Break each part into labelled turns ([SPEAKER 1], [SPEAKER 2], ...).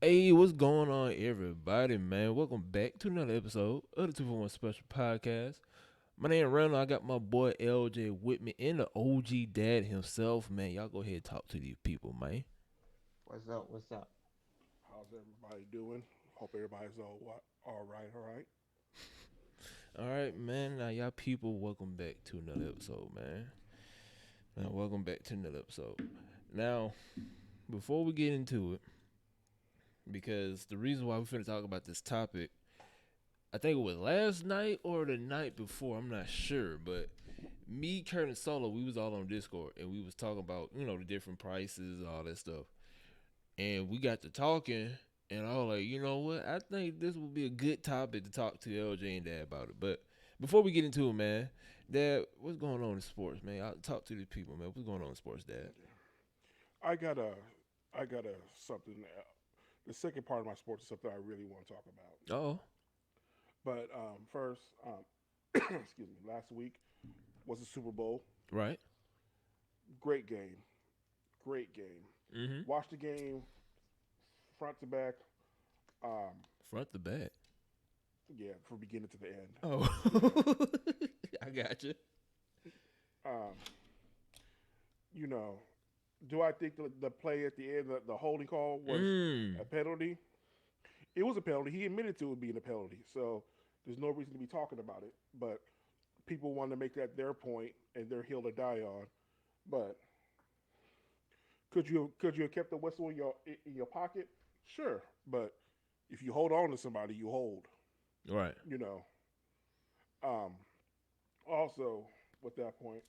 [SPEAKER 1] Hey, what's going on, everybody, man? Welcome back to another episode of the 241 Special Podcast. My name is Randall. I got my boy LJ with me and the OG dad himself, man. Y'all go ahead and talk to these people, man.
[SPEAKER 2] What's up? What's up?
[SPEAKER 3] How's everybody doing? Hope everybody's all right, all right.
[SPEAKER 1] All right, man. Now, y'all people, welcome back to another episode, man. Now, welcome back to another episode. Now, before we get into it, because the reason why we finna talk about this topic, I think it was last night or the night before. I'm not sure, but me, Kurt, and Solo, we was all on Discord and we was talking about the different prices, all that stuff, and we got to talking, and I was like, you know what? I think this would be a good topic to talk to LJ and Dad about it. But before we get into it, man, Dad, what's going on in sports, man? I'll talk to these people, man. What's going on in sports, Dad?
[SPEAKER 3] I got a, I got a something. The second part of my sports is something I really want to talk about.
[SPEAKER 1] Oh,
[SPEAKER 3] But first, excuse me. Last week was the Super Bowl.
[SPEAKER 1] right.
[SPEAKER 3] Great game, great game.
[SPEAKER 1] Mm-hmm.
[SPEAKER 3] Watched the game front to back. Um,
[SPEAKER 1] Front to back.
[SPEAKER 3] yeah, from beginning to the end.
[SPEAKER 1] Oh,
[SPEAKER 3] You know,
[SPEAKER 1] I got you.
[SPEAKER 3] um, you know. Do I think the play at the end, the holding call was
[SPEAKER 1] Mm.
[SPEAKER 3] a penalty? It was a penalty. He admitted to it being a penalty. So there's no reason to be talking about it. But people want to make that their point and their hill to die on. But could you have kept the whistle in your pocket? Sure. But if you hold on to somebody, you hold.
[SPEAKER 1] Right.
[SPEAKER 3] You know. Um, Also, with that point,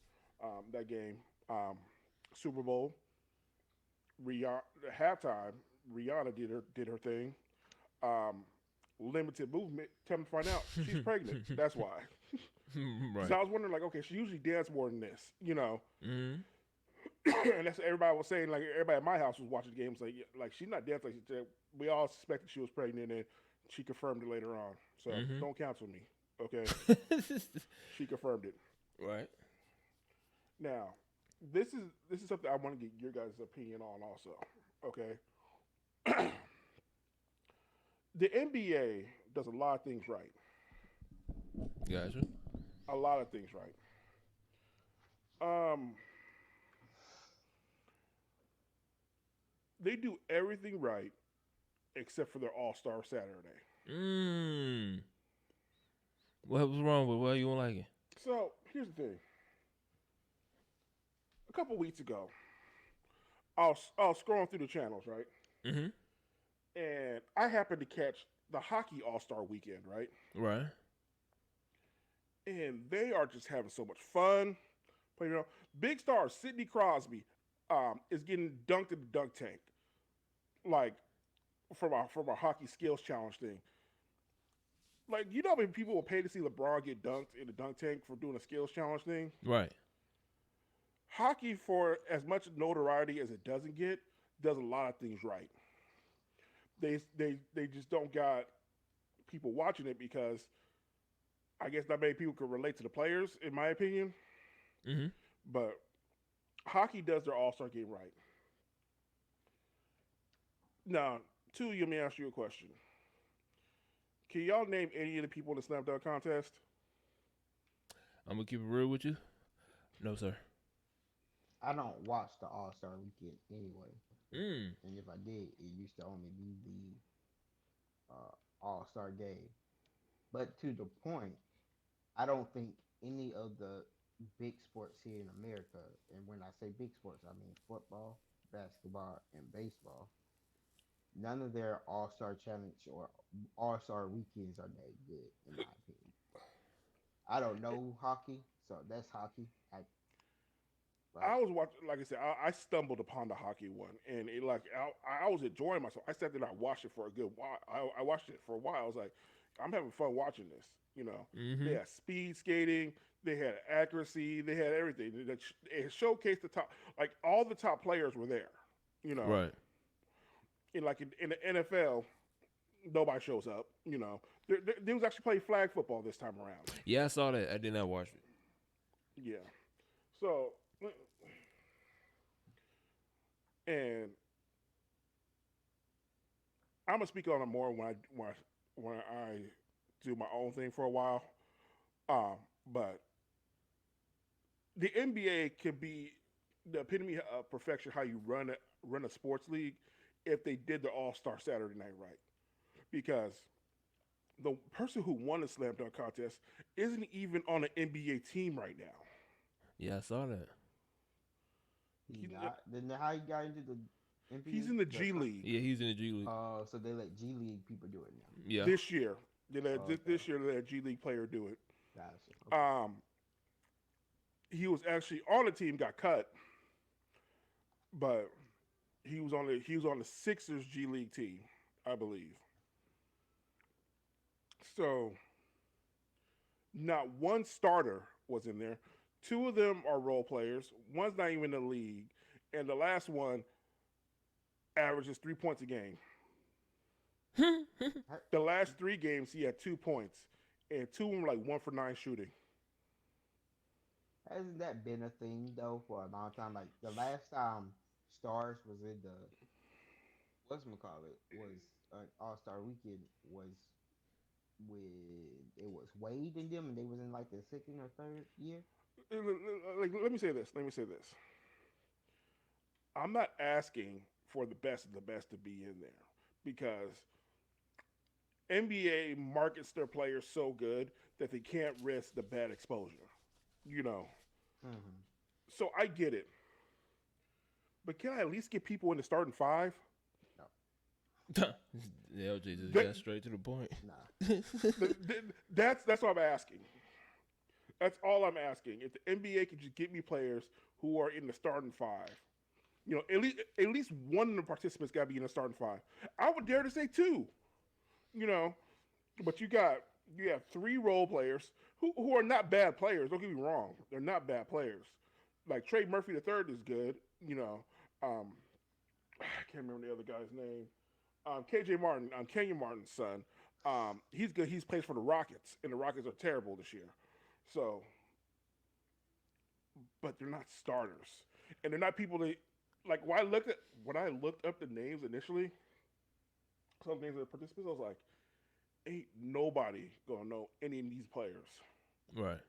[SPEAKER 3] that game, um, Super Bowl, Rihanna halftime. Rihanna did her thing. Um, Limited movement. Come to find out, she's pregnant. That's why. Because
[SPEAKER 1] Right.
[SPEAKER 3] I was wondering, like, okay, she usually dance more than this,
[SPEAKER 1] Mm.
[SPEAKER 3] and that's what everybody was saying. Like, everybody at my house was watching the games, like she's not dancing. Like she said, we all suspected she was pregnant, and she confirmed it later on. So
[SPEAKER 1] Mm-hmm.
[SPEAKER 3] don't cancel me, okay? She confirmed it.
[SPEAKER 1] Right.
[SPEAKER 3] Now, this is something I want to get your guys' opinion on, also. Okay, the NBA does a lot of things right.
[SPEAKER 1] Gotcha.
[SPEAKER 3] A lot of things right. Um, they do everything right except for their All Star Saturday.
[SPEAKER 1] Mm. What was wrong with why you don't like it?
[SPEAKER 3] So here's the thing. A couple weeks ago, I was scrolling through the channels, right,
[SPEAKER 1] Mm-hmm.
[SPEAKER 3] and I happened to catch the hockey All Star Weekend, right,
[SPEAKER 1] Right.
[SPEAKER 3] and they are just having so much fun. But big star Sidney Crosby is getting dunked in the dunk tank, like from our hockey skills challenge thing. Like, you know how many people will pay to see LeBron get dunked in the dunk tank for doing a skills challenge thing?
[SPEAKER 1] Right.
[SPEAKER 3] Hockey, for as much notoriety as it doesn't get, does a lot of things right. They just don't got people watching it because I guess not many people can relate to the players, in my opinion.
[SPEAKER 1] Mm-hmm.
[SPEAKER 3] But hockey does their All Star game right. Now, two, let me ask you a question. Can y'all name any of the people in the slam dunk contest?
[SPEAKER 1] I'm gonna keep it real with you. No, sir.
[SPEAKER 2] I don't watch the All Star Weekend anyway,
[SPEAKER 1] Mm.
[SPEAKER 2] and if I did, it used to only be the All Star Game. But to the point, I don't think any of the big sports here in America, and when I say big sports, I mean football, basketball, and baseball. None of their All Star Challenge or All Star weekends are that good, in my opinion. I don't know hockey, so that's hockey. Right?
[SPEAKER 3] I was watching, like I said, I stumbled upon the hockey one, and it like I was enjoying myself. I sat there and I watched it for a good while. I watched it for a while. I was like, I'm having fun watching this. They
[SPEAKER 1] Mm-hmm.
[SPEAKER 3] had speed skating, they had accuracy, they had everything. It showcased the top, like all the top players were there. You know,
[SPEAKER 1] Right.
[SPEAKER 3] in like in the NFL, nobody shows up. They was actually playing flag football this time around.
[SPEAKER 1] Yeah, I saw that. I did not watch it.
[SPEAKER 3] Yeah, so and I'm gonna speak on it more when I do my own thing for a while. Um, but the NBA could be the epitome of perfection how you run a sports league if they did the All Star Saturday Night right. Because the person who won the slam dunk contest isn't even on an NBA team right now.
[SPEAKER 1] Yeah, I saw that.
[SPEAKER 2] He
[SPEAKER 3] He,
[SPEAKER 2] not. Then how he got into the
[SPEAKER 3] he's
[SPEAKER 2] NBA?
[SPEAKER 3] in the G League
[SPEAKER 1] Yeah, he's in the G League.
[SPEAKER 2] So they let G League people do it now.
[SPEAKER 1] Yeah.
[SPEAKER 3] this year. They let,
[SPEAKER 2] Okay,
[SPEAKER 3] this year they let a G League player do it.
[SPEAKER 2] gotcha. Okay.
[SPEAKER 3] He was actually on the team, got cut, but he was on the Sixers G League team, I believe. So not one starter was in there. Two of them are role players. One's not even in the league, and the last one averages 3 points a game. The last 3 games, he had 2 points, and two of them were like 1 for 9 shooting.
[SPEAKER 2] Hasn't that been a thing though for a long time? Like the last time Stars was in the was an All Star Weekend was with it was Wade and them, and they was in like the second or third year.
[SPEAKER 3] Like, let me say this. Let me say this. I'm not asking for the best of the best to be in there because NBA markets their players so good that they can't risk the bad exposure. You know,
[SPEAKER 2] Mm-hmm.
[SPEAKER 3] so I get it. But can I at least get people in the starting five?
[SPEAKER 2] No,
[SPEAKER 1] LJ just
[SPEAKER 3] That-
[SPEAKER 1] got straight to the point.
[SPEAKER 2] nah.
[SPEAKER 3] That's what I'm asking. That's all I'm asking. If the NBA could just get me players who are in the starting five, at least one of the participants got to be in the starting five. I would dare to say two. You know, but you have 3 role players who are not bad players. Don't get me wrong; they're not bad players. Like Trey Murphy the third is good. I can't remember the other guy's name. KJ Martin, Kenyon Martin's son. He's good. He's plays for the Rockets, and the Rockets are terrible this year. So, but they're not starters, and they're not people that like. When I looked up the names initially, some names of the participants, I was like, ain't nobody gonna know any of these players.
[SPEAKER 1] Right.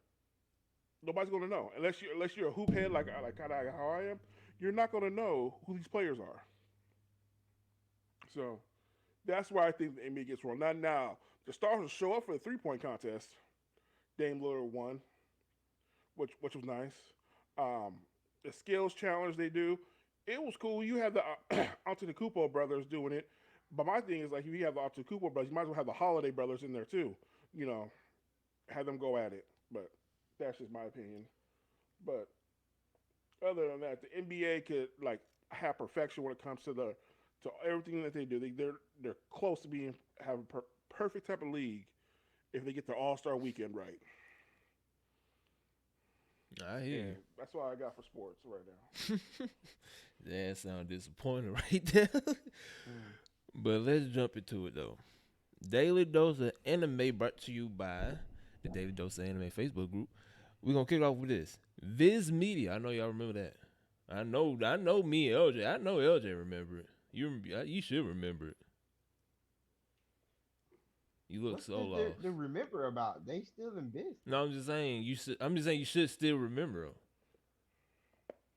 [SPEAKER 3] Nobody's gonna know unless you're a hoop head like kind of how I am. You're not gonna know who these players are. So that's why I think the NBA gets wrong. Not now. The stars will show up for the 3 point contest. Dame Lillard won, which was nice. Um, the skills challenge they do, it was cool. You have the Antetokounmpo brothers doing it, but my thing is like if you have the Antetokounmpo brothers, you might as well have the Holiday brothers in there too. You know, have them go at it. But that's just my opinion. But other than that, the NBA could like have perfection when it comes to everything that they do. They're close to being having perfect type of league if they get the All Star Weekend right.
[SPEAKER 1] I hear
[SPEAKER 3] And that's all I got for sports right now.
[SPEAKER 1] you. That sound disappointing right there. But let's jump into it though. Daily Dose of Anime brought to you by the Daily Dose of Anime Facebook group. We're gonna kick off with this. Viz Media. I know y'all remember that. I know me and LJ. I know LJ remember it. You should remember it. You look
[SPEAKER 2] What's
[SPEAKER 1] so
[SPEAKER 2] there
[SPEAKER 1] lost.
[SPEAKER 2] to remember about? They still in business.
[SPEAKER 1] No, I'm just saying you should still remember them.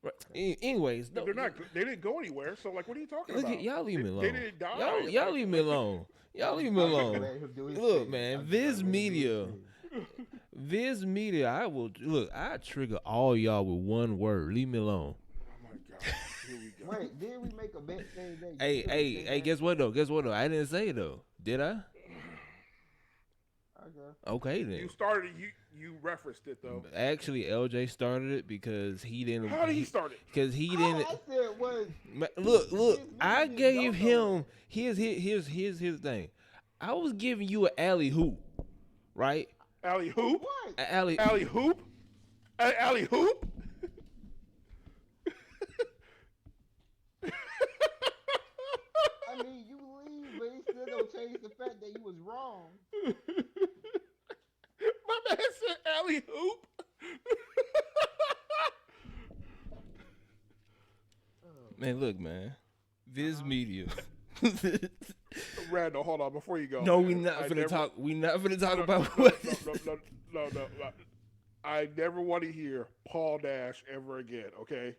[SPEAKER 1] Right. Anyways, no,
[SPEAKER 3] They're not. They didn't go anywhere. So like, what are you talking
[SPEAKER 1] look
[SPEAKER 3] about?
[SPEAKER 1] at y'all. Leave me alone.
[SPEAKER 3] They didn't die.
[SPEAKER 1] Y'all leave me alone. Y'all leave me alone.
[SPEAKER 2] Let him do his
[SPEAKER 1] Look,
[SPEAKER 2] thing.
[SPEAKER 1] man,
[SPEAKER 2] I'm just
[SPEAKER 1] Viz
[SPEAKER 2] gonna let him do his
[SPEAKER 1] Media.
[SPEAKER 2] thing.
[SPEAKER 1] Viz Media. I trigger all y'all with one word. Leave me alone.
[SPEAKER 3] Oh my god. Here we go.
[SPEAKER 2] Wait, did we make a bet saying that?
[SPEAKER 1] Hey, guess what though? I didn't say it though. Did I?
[SPEAKER 2] Okay.
[SPEAKER 1] Okay then.
[SPEAKER 3] You started. You referenced it though.
[SPEAKER 1] Actually, LJ started it because he didn't.
[SPEAKER 3] How did he start it?
[SPEAKER 1] Because he
[SPEAKER 2] All
[SPEAKER 1] didn't.
[SPEAKER 2] I said was
[SPEAKER 1] Look.
[SPEAKER 2] Viz
[SPEAKER 1] I
[SPEAKER 2] Media
[SPEAKER 1] gave
[SPEAKER 2] don't know
[SPEAKER 1] him. Here's his thing. I was giving you an alley hoop, right?
[SPEAKER 3] Alley hoop.
[SPEAKER 2] what?
[SPEAKER 1] A alley.
[SPEAKER 3] Alley hoop. Alley hoop.
[SPEAKER 2] I mean, you leave, but it still don't change the fact that you was wrong.
[SPEAKER 3] My man said alley hoop.
[SPEAKER 1] Man, look, man. Viz Media.
[SPEAKER 3] Randall, hold on before you go.
[SPEAKER 1] No, we not finna talk. We not finna talk about what.
[SPEAKER 3] No. I never want to hear Paul Nash ever again. Okay.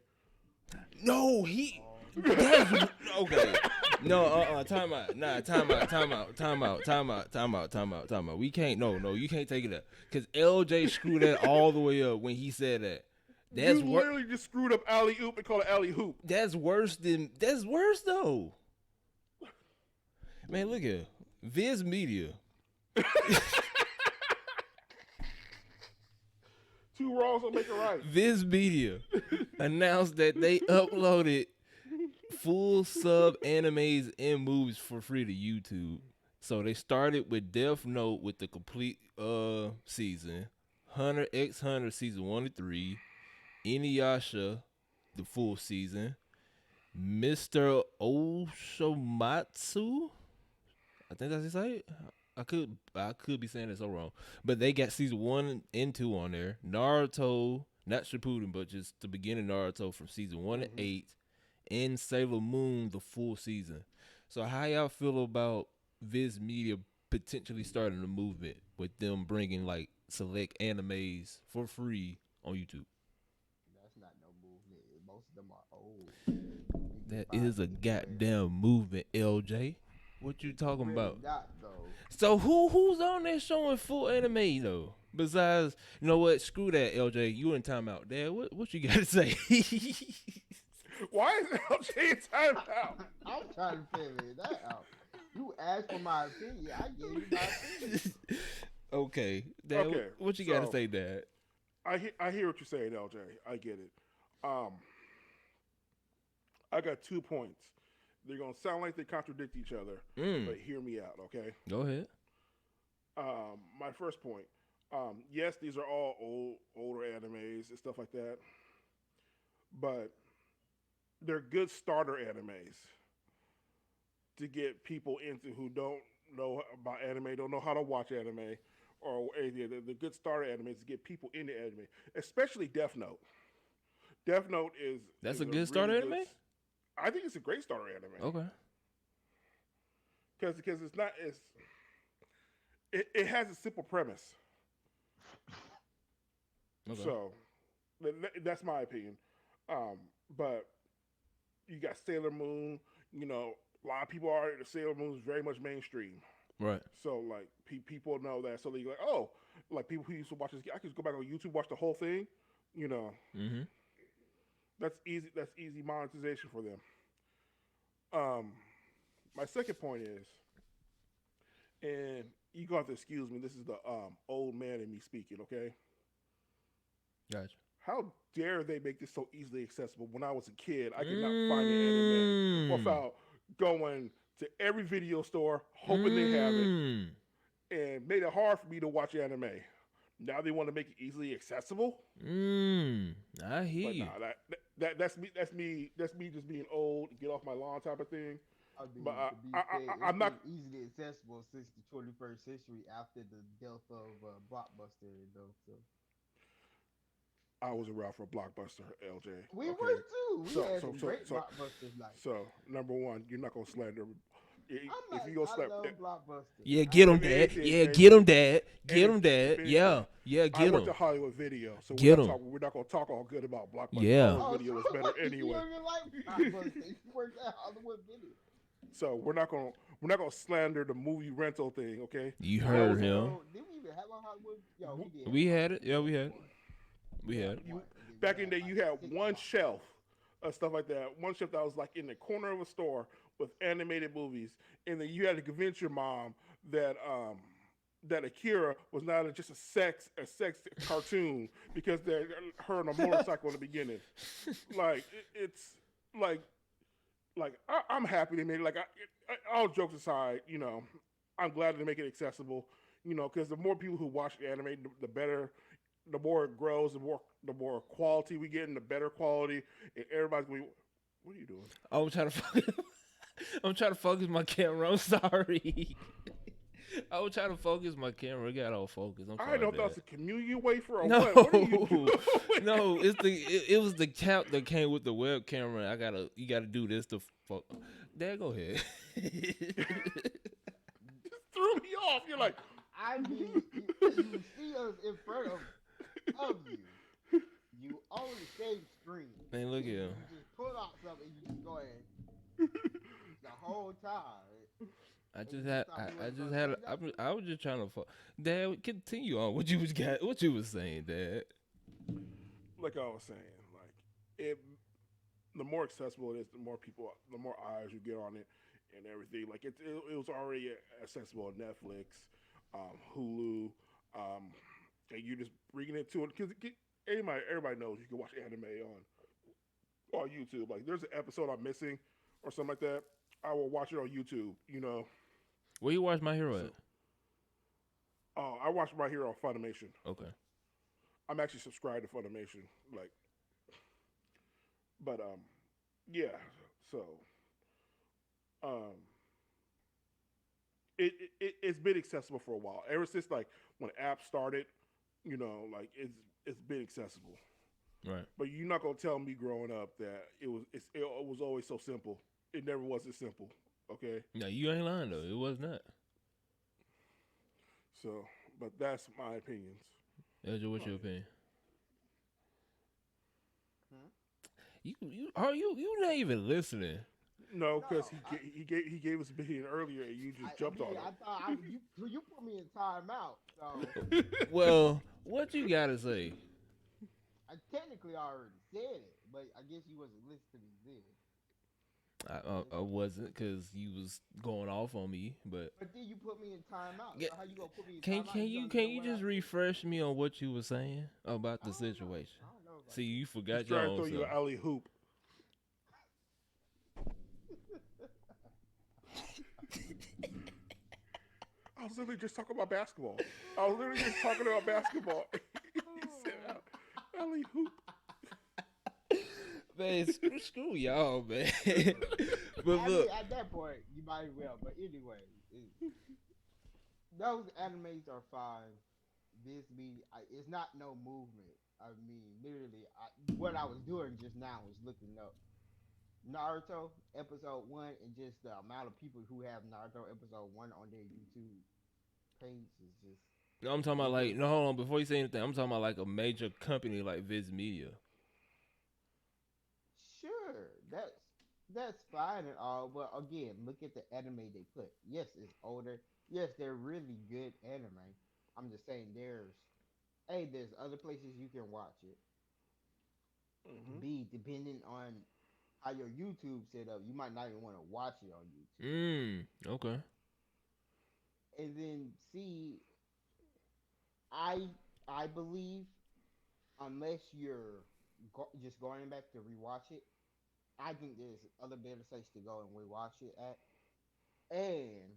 [SPEAKER 1] No, he. That's, okay. No, time out. Nah, time out. We can't. No, you can't take it up because LJ screwed that all the way up when he said that. That's
[SPEAKER 3] you literally just screwed up alley oop and called it alley hoop.
[SPEAKER 1] That's worse though. Man, look here, Viz Media.
[SPEAKER 3] Two wrongs don't make a right.
[SPEAKER 1] Viz Media announced that they uploaded full sub animes and movies for free to YouTube. So they started with Death Note with the complete season, Hunter x Hunter season 1 to 3, Inuyasha the full season, Mr. Oshimatsu. I think that's his name. I could be saying it so wrong, but they got season 1 and 2 on there. Naruto, not Shippuden, but just the beginning of Naruto from season 1 to 8, and Sailor Moon the full season. So how y'all feel about Viz Media potentially starting a movement with them bringing like select animes for free on YouTube?
[SPEAKER 2] That's not no movement. Most of them are old.
[SPEAKER 1] That is a goddamn movement, LJ. What you talking about?
[SPEAKER 2] Not, though.
[SPEAKER 1] So who's on there showing full anime though? Besides, you know what? Screw that, LJ. You in timeout, Dad. What you got to say?
[SPEAKER 3] Why is LJ in timeout?
[SPEAKER 2] I'm trying to figure that out. You asked for my opinion. I gave you my opinion.
[SPEAKER 1] Okay, Dad.
[SPEAKER 3] Okay,
[SPEAKER 1] what you got to say, Dad?
[SPEAKER 3] I hear what you're saying, LJ. I get it. I got 2 points. They're gonna sound like they contradict each other, but hear me out, okay?
[SPEAKER 1] Go ahead.
[SPEAKER 3] My first point. Yes, these are all older animes and stuff like that, but they're good starter animes to get people into who don't know about anime, don't know how to watch anime, or anything. The good starter animes to get people into anime, especially Death Note. Death Note is
[SPEAKER 1] a good starter anime.
[SPEAKER 3] I think it's a great starter anime.
[SPEAKER 1] Okay.
[SPEAKER 3] Because it's not it has a simple premise. Okay. So that's my opinion. But you got Sailor Moon. You know, a lot of people are Sailor Moon is very much mainstream.
[SPEAKER 1] Right.
[SPEAKER 3] So like people know that. So they're like, oh, like people who used to watch this, I could just go back on YouTube, watch the whole thing. You know. Mm-hmm. That's easy. That's easy monetization for them. My second point is, and you got to excuse me. This is the old man in me speaking. Okay.
[SPEAKER 1] Gotcha.
[SPEAKER 3] How dare they make this so easily accessible? When I was a kid, I could not find an anime without going to every video store, hoping they have it, and made it hard for me to watch anime. Now they want to make it easily accessible.
[SPEAKER 1] I hear you.
[SPEAKER 3] Nah, that's me just being old, get off my lawn type of thing. But I'm not
[SPEAKER 2] easily accessible since the 21st century after the death of Blockbuster, though. So.
[SPEAKER 3] I was around for Blockbuster, LJ.
[SPEAKER 2] We were too. We had some great Blockbusters.
[SPEAKER 3] So number one, you're not gonna slander. If you go
[SPEAKER 2] slander, Blockbuster.
[SPEAKER 1] Yeah, get him, Dad. Yeah, get him, Dad. Get him, Dad. Yeah, get him.
[SPEAKER 3] I went to Hollywood Video, so
[SPEAKER 1] we're
[SPEAKER 3] not gonna talk all good about Blockbuster.
[SPEAKER 1] Yeah,
[SPEAKER 3] Hollywood Video is better anyway.
[SPEAKER 2] You like Blockbuster? You worked at Hollywood Video.
[SPEAKER 3] So we're not gonna slander the movie rental thing, okay?
[SPEAKER 1] You heard him.
[SPEAKER 2] Did we even have on Hollywood? Yo, we did.
[SPEAKER 1] We had it. Yeah, we had it. We had it.
[SPEAKER 3] Back in the day, you had one shelf of stuff like that. One shelf that was like in the corner of a store with animated movies, and then you had to convince your mom that that Akira was not just a sex cartoon because they're her on a motorcycle in the beginning. Like it's like I'm happy they made it. Like all jokes aside, you know, I'm glad they make it accessible. You know, because the more people who watch the anime, the better. The more it grows, the more quality we get, and the better quality. And everybody's going, what are you doing?
[SPEAKER 1] I'm trying to focus my camera. I'm sorry. I was trying to focus my camera. It got all focused. I'm sorry.
[SPEAKER 3] I know that was a communion wafer or
[SPEAKER 1] no.
[SPEAKER 3] what are you doing?
[SPEAKER 1] No, it was the cap that came with the web camera. You gotta do this to fuck. Dad, go ahead.
[SPEAKER 3] off. You're like,
[SPEAKER 2] I mean, you see us in front of you. You on the same screen,
[SPEAKER 1] Man, look at
[SPEAKER 2] and
[SPEAKER 1] him.
[SPEAKER 2] you just pull out something, and you just go ahead the whole time, and you just thought we
[SPEAKER 1] I
[SPEAKER 2] wasn't
[SPEAKER 1] just
[SPEAKER 2] gonna
[SPEAKER 1] had,
[SPEAKER 2] say nothing.
[SPEAKER 1] I was just trying to, Dad, continue on. What you was saying, Dad?
[SPEAKER 3] like I was saying, like it. The more accessible it is, the more people, the more eyes you get on it, and everything. Like it was already accessible on Netflix, Hulu, um, and you just bringing it to it because everybody knows you can watch anime on YouTube. Like there's an episode I'm missing or something like that, I will watch it on YouTube.
[SPEAKER 1] Where you watch My Hero
[SPEAKER 3] So
[SPEAKER 1] at?
[SPEAKER 3] I watch My Hero on Funimation.
[SPEAKER 1] Okay.
[SPEAKER 3] I'm actually subscribed to Funimation. Like, but yeah. So um, it's been accessible for a while. Ever since like when apps started, like it's been accessible.
[SPEAKER 1] Right.
[SPEAKER 3] But you're not gonna tell me growing up that it was always so simple. It never was this simple. Okay,
[SPEAKER 1] No, you ain't lying though. It was not.
[SPEAKER 3] so but that's my opinions.
[SPEAKER 1] Elja, what's
[SPEAKER 3] Oh
[SPEAKER 1] your
[SPEAKER 3] yeah.
[SPEAKER 1] opinion?
[SPEAKER 2] Hmm?
[SPEAKER 1] You not even listening.
[SPEAKER 3] No, because
[SPEAKER 2] No,
[SPEAKER 3] he gave us opinion earlier and you just
[SPEAKER 2] I
[SPEAKER 3] jumped on
[SPEAKER 2] mean, I thought you put me in timeout, so
[SPEAKER 3] it.
[SPEAKER 1] Well, what you gotta say?
[SPEAKER 2] I technically already said it, but I guess you wasn't listening to me then.
[SPEAKER 1] I wasn't because you was going off on me, but
[SPEAKER 2] But then you put me in timeout.
[SPEAKER 1] Get-
[SPEAKER 2] So how you gonna put me in timeout? You don't even
[SPEAKER 1] can
[SPEAKER 2] know
[SPEAKER 1] you
[SPEAKER 2] what I
[SPEAKER 1] just
[SPEAKER 2] said.
[SPEAKER 1] refresh me on what you were saying about
[SPEAKER 2] I
[SPEAKER 1] the
[SPEAKER 2] don't know.
[SPEAKER 1] situation?
[SPEAKER 2] I don't know about
[SPEAKER 1] See, you
[SPEAKER 3] He's
[SPEAKER 1] forgot your
[SPEAKER 3] trying to
[SPEAKER 1] own
[SPEAKER 3] throw you
[SPEAKER 1] self.
[SPEAKER 3] an alley hoop. I was literally just talking about basketball. I was literally just talking about basketball. He said alley hoop.
[SPEAKER 1] Man, screw y'all, man. but
[SPEAKER 2] I mean,
[SPEAKER 1] look,
[SPEAKER 2] at that point, you might as well. But anyway, those animes are fine. It's not no movement. I mean, literally, what I was doing just now was looking up Naruto episode one, and just the amount of people who have Naruto episode one on their YouTube page is just
[SPEAKER 1] no, I'm talking about like no,
[SPEAKER 2] ridiculous.
[SPEAKER 1] hold on. Before you say anything, I'm talking about like a major company like Viz Media.
[SPEAKER 2] Sure, that's fine and all, but again, look at the anime they put. Yes, it's older. Yes, they're really good anime. I'm just saying there's other places you can watch it.
[SPEAKER 3] Mm-hmm.
[SPEAKER 2] B, depending on how your YouTube set up, you might not even want to watch it on YouTube.
[SPEAKER 1] Okay.
[SPEAKER 2] And then C, I I believe unless you're just going back to rewatch it, I think there's other better sites to go and rewatch it at. And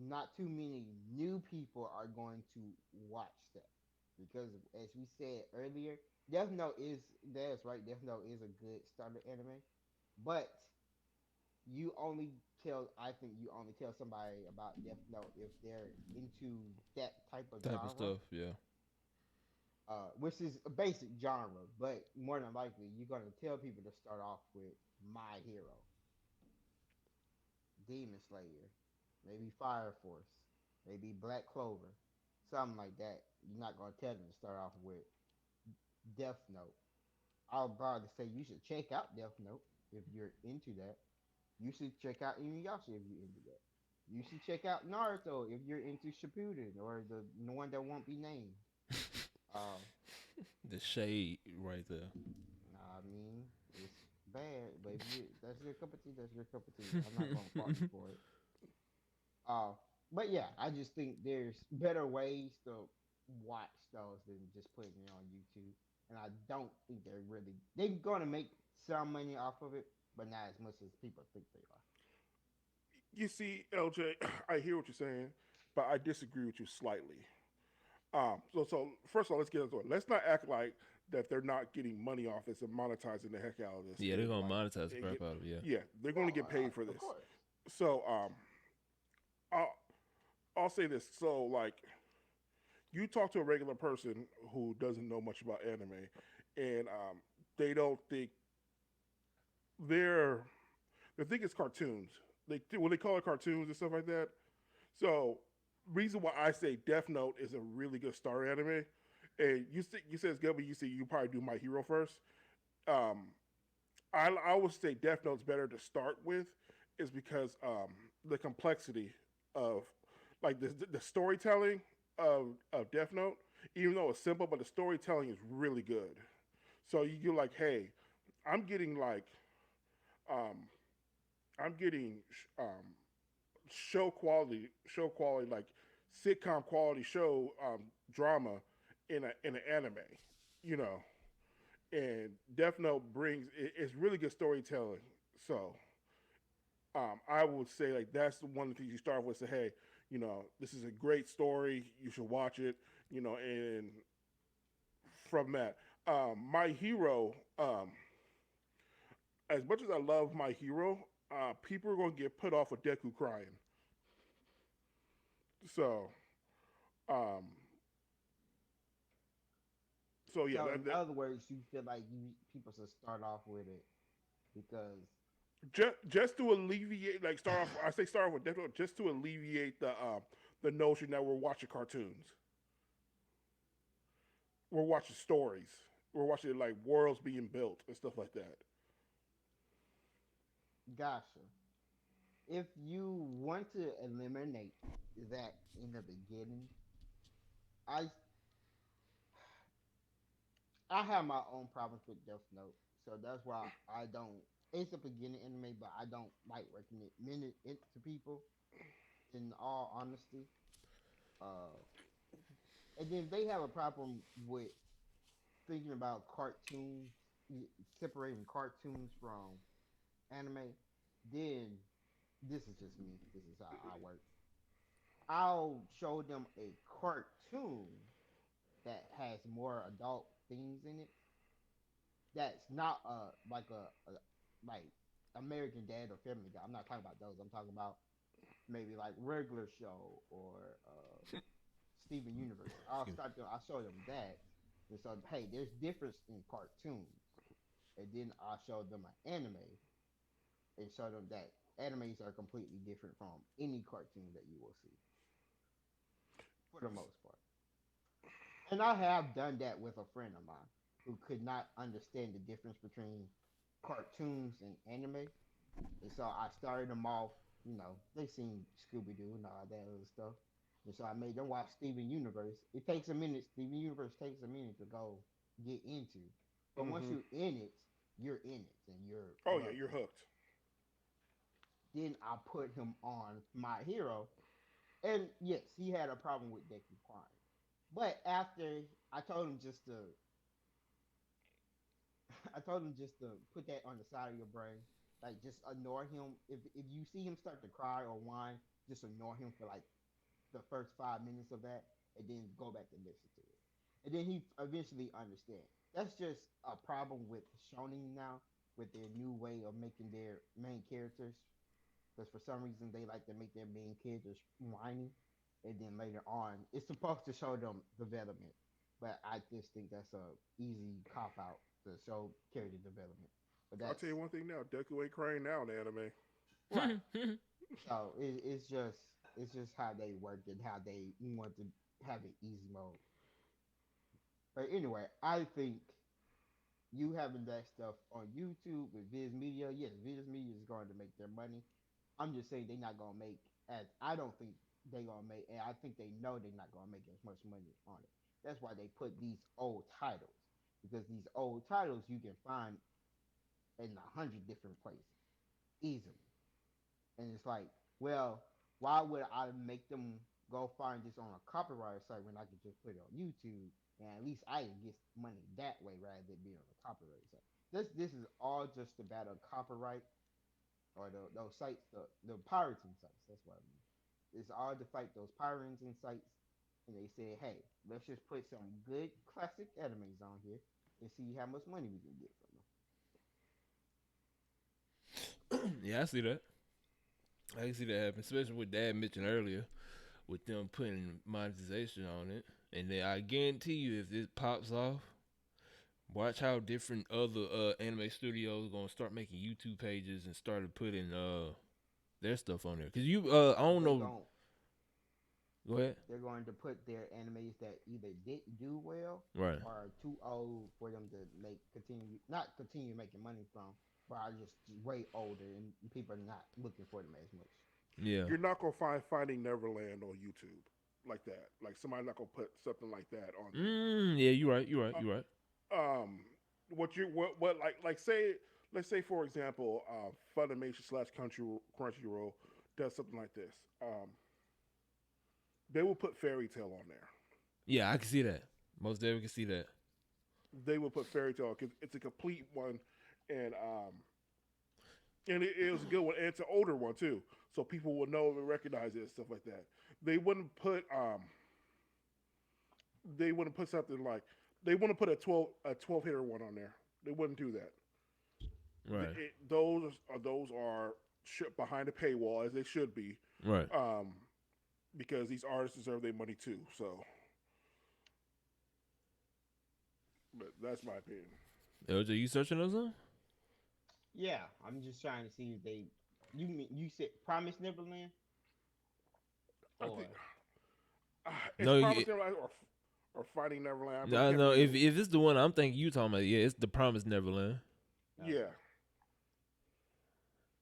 [SPEAKER 2] not too many new people are going to watch that because, as we said earlier, Death Note is that's right. Death Note is a good starter anime, but I think you only tell somebody about Death Note if they're into that type of
[SPEAKER 1] Type of
[SPEAKER 2] genre,
[SPEAKER 1] stuff, yeah.
[SPEAKER 2] which is a basic genre. But more than likely, you're gonna tell people to start off with My Hero, Demon Slayer, maybe Fire Force, maybe Black Clover, something like that. You're not gonna tell them to start off with Death Note. I would probably say you should check out Death Note if you're into that. You should check out Inuyasha if you're into that. You should check out Naruto if you're into Shippuden or the one that won't be named. Uh,
[SPEAKER 1] The shade right there.
[SPEAKER 2] I mean, it's bad, but if you that's your cup of tea, that's your cup of tea. I'm not gonna fault you for it. Uh, but yeah, I just think there's better ways to watch those than just putting it on YouTube. And I don't think they're gonna make some money off of it, but not as much as people think they are.
[SPEAKER 3] You see, LJ, I hear what you're saying, but I disagree with you slightly. So first of all, let's get into it. Let's not act like that they're not getting money off this and monetizing the heck out of this.
[SPEAKER 1] Yeah, they're
[SPEAKER 3] And
[SPEAKER 1] gonna
[SPEAKER 3] like
[SPEAKER 1] monetize the
[SPEAKER 3] they
[SPEAKER 1] crap
[SPEAKER 3] get,
[SPEAKER 1] out of it. Yeah.
[SPEAKER 3] yeah, they're going to
[SPEAKER 2] Oh,
[SPEAKER 3] get paid for
[SPEAKER 2] of
[SPEAKER 3] this.
[SPEAKER 2] course.
[SPEAKER 3] So I'll I'll say this. So like you talk to a regular person who doesn't know much about anime, and they don't think they're they think it's cartoons. They when they call it cartoons and stuff like that. So, reason why I say Death Note is a really good story anime, and you said it's good, but you probably do My Hero first. Um, I would say Death Note's better to start with, is because the complexity of like the storytelling of Death Note, even though it's simple, but the storytelling is really good. So you're like, hey, I'm getting like um, I'm getting show quality, like sitcom quality show drama in an anime, you know. And Death Note it's really good storytelling. So I would say like that's the one of the things you start with. Say, hey, this is a great story. You should watch it. And from that, My Hero. As much as I love My Hero, people are gonna get put off with Deku crying. So, um, yeah,
[SPEAKER 2] So in other words, you feel like you people should start off with it because
[SPEAKER 3] just to alleviate, like start off. I say start off with Deku just to alleviate the notion that we're watching cartoons, we're watching stories, we're watching like worlds being built and stuff like that.
[SPEAKER 2] gotcha. If you want to eliminate that in the beginning, I I have my own problems with Death Note, so that's why I don't. It's a beginning anime, but I don't like recommend it to people. In all honesty, uh, and then they have a problem with thinking about cartoons, separating cartoons from anime. Then this is just me. This is how I work. I'll show them a cartoon that has more adult things in it. That's not a like American Dad or Family Guy. I'm not talking about those. I'm talking about maybe like regular show or Steven Universe. I'll show them that. And so hey, there's difference in cartoons. And then I'll show them an anime and show them that animes are completely different from any cartoon that you will see for the most part. And I have done that with a friend of mine who could not understand the difference between cartoons and anime. And so I started them off, they seen Scooby Doo and all that other stuff. And so I made them watch Steven Universe. It takes a minute. Steven Universe takes a minute to go get into. But once
[SPEAKER 3] Mm-hmm.
[SPEAKER 2] you're in it and you're
[SPEAKER 3] Oh yeah,
[SPEAKER 2] loving
[SPEAKER 3] you're
[SPEAKER 2] it.
[SPEAKER 3] hooked.
[SPEAKER 2] Then I put him on My Hero. And yes, he had a problem with Deku crying. But after I told him just to I told him just to put that on the side of your brain. Like just ignore him. If you see him start to cry or whine, just ignore him for like the first 5 minutes of that, and then go back and listen to it. And then he eventually understands. That's just a problem with Shonen now, with their new way of making their main characters. Because for some reason they like to make their main characters whiny, and then later on it's supposed to show them development. But I just think that's a easy cop out to show character development. But
[SPEAKER 3] I'll
[SPEAKER 2] that's
[SPEAKER 3] tell you one thing now: Deku ain't crying now in the anime.
[SPEAKER 2] right. So it's just how they work and how they want to have an easy mode. But anyway, I think you having that stuff on YouTube with Viz Media, yes, Viz Media is going to make their money. I'm just saying they're not gonna make as I don't think they're gonna make, and I think they know they're not gonna make as much money on it. That's why they put these old titles because these old titles you can find in 100 different places easily. And it's like, well, why would I make them go find this on a copyright site when I could just put it on YouTube and at least I can get money that way rather than being on a copyright site. This is all just about a copyright or those sites, the pirating sites. That's what I mean. It's all to fight those pirating sites, and they said, hey, let's just put some good classic animes on here and see how much money we can get from them.
[SPEAKER 1] Yeah, I see that. I can see that happen, especially what Dad mentioned earlier with them putting monetization on it. And then I guarantee you, if this pops off, watch how different other anime studios gonna start making YouTube pages and started putting their stuff on there. Cause I don't
[SPEAKER 2] They
[SPEAKER 1] know.
[SPEAKER 2] gon'
[SPEAKER 1] Go ahead.
[SPEAKER 2] They're going to put their animes that either didn't do well
[SPEAKER 1] Right.
[SPEAKER 2] or are too old for them to make continue not continue making money from, but are just way older and people are not looking for them as much.
[SPEAKER 1] Yeah.
[SPEAKER 3] You're not gonna find Finding Neverland on YouTube like that. Like somebody's not gonna put something like that on there.
[SPEAKER 1] Yeah. You right. You right. You right.
[SPEAKER 3] Um, what like say let's say for example, Funimation slash Crunchyroll does something like this. They will put Fairy Tale on there.
[SPEAKER 1] Yeah, I can see that. Most definitely can see that.
[SPEAKER 3] They will put Fairy Tale because it's a complete one, and it was a good one, and it's an older one too, so people will know and recognize it and stuff like that. They wouldn't put they wouldn't put something like they wouldn't put a 12 hitter one on there. They wouldn't do that.
[SPEAKER 1] Right.
[SPEAKER 3] Those are behind the paywall as they should be,
[SPEAKER 1] Right.
[SPEAKER 3] because these artists deserve their money too. So, but that's my opinion.
[SPEAKER 1] LJ, you searching those on?
[SPEAKER 2] Yeah, I'm just trying to see if they. You said Promise Neverland
[SPEAKER 3] I
[SPEAKER 2] or
[SPEAKER 3] think it's
[SPEAKER 1] No,
[SPEAKER 3] Promised Neverland or Finding Neverland.
[SPEAKER 1] no, no. If it's the one I'm thinking you talking about, yeah, it's the Promised Neverland.
[SPEAKER 3] Yeah.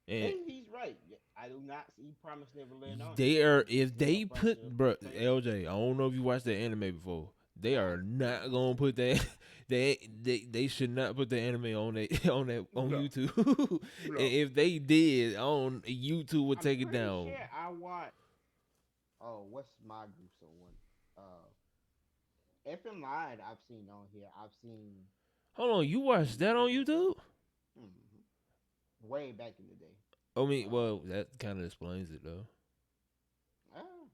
[SPEAKER 1] And
[SPEAKER 2] he's right. I do not see Promise Neverland on.
[SPEAKER 1] they are
[SPEAKER 2] It's
[SPEAKER 1] if
[SPEAKER 2] just a
[SPEAKER 1] they
[SPEAKER 2] bunch
[SPEAKER 1] put
[SPEAKER 2] of
[SPEAKER 1] bro
[SPEAKER 2] fake-
[SPEAKER 1] LJ, I don't know if you watched that anime before. They are not gonna put that. They should not put the anime on that on
[SPEAKER 3] No.
[SPEAKER 1] YouTube.
[SPEAKER 3] No.
[SPEAKER 1] If they did, on YouTube would
[SPEAKER 2] I'm
[SPEAKER 1] take it
[SPEAKER 2] pretty
[SPEAKER 1] down.
[SPEAKER 2] sure I watched. Oh, what's my gruesome one? If in line I've seen on here. I've seen
[SPEAKER 1] Hold on, you watched that on YouTube?
[SPEAKER 2] way back in the day.
[SPEAKER 1] I mean, well, that kind of explains it though.
[SPEAKER 2] Oh,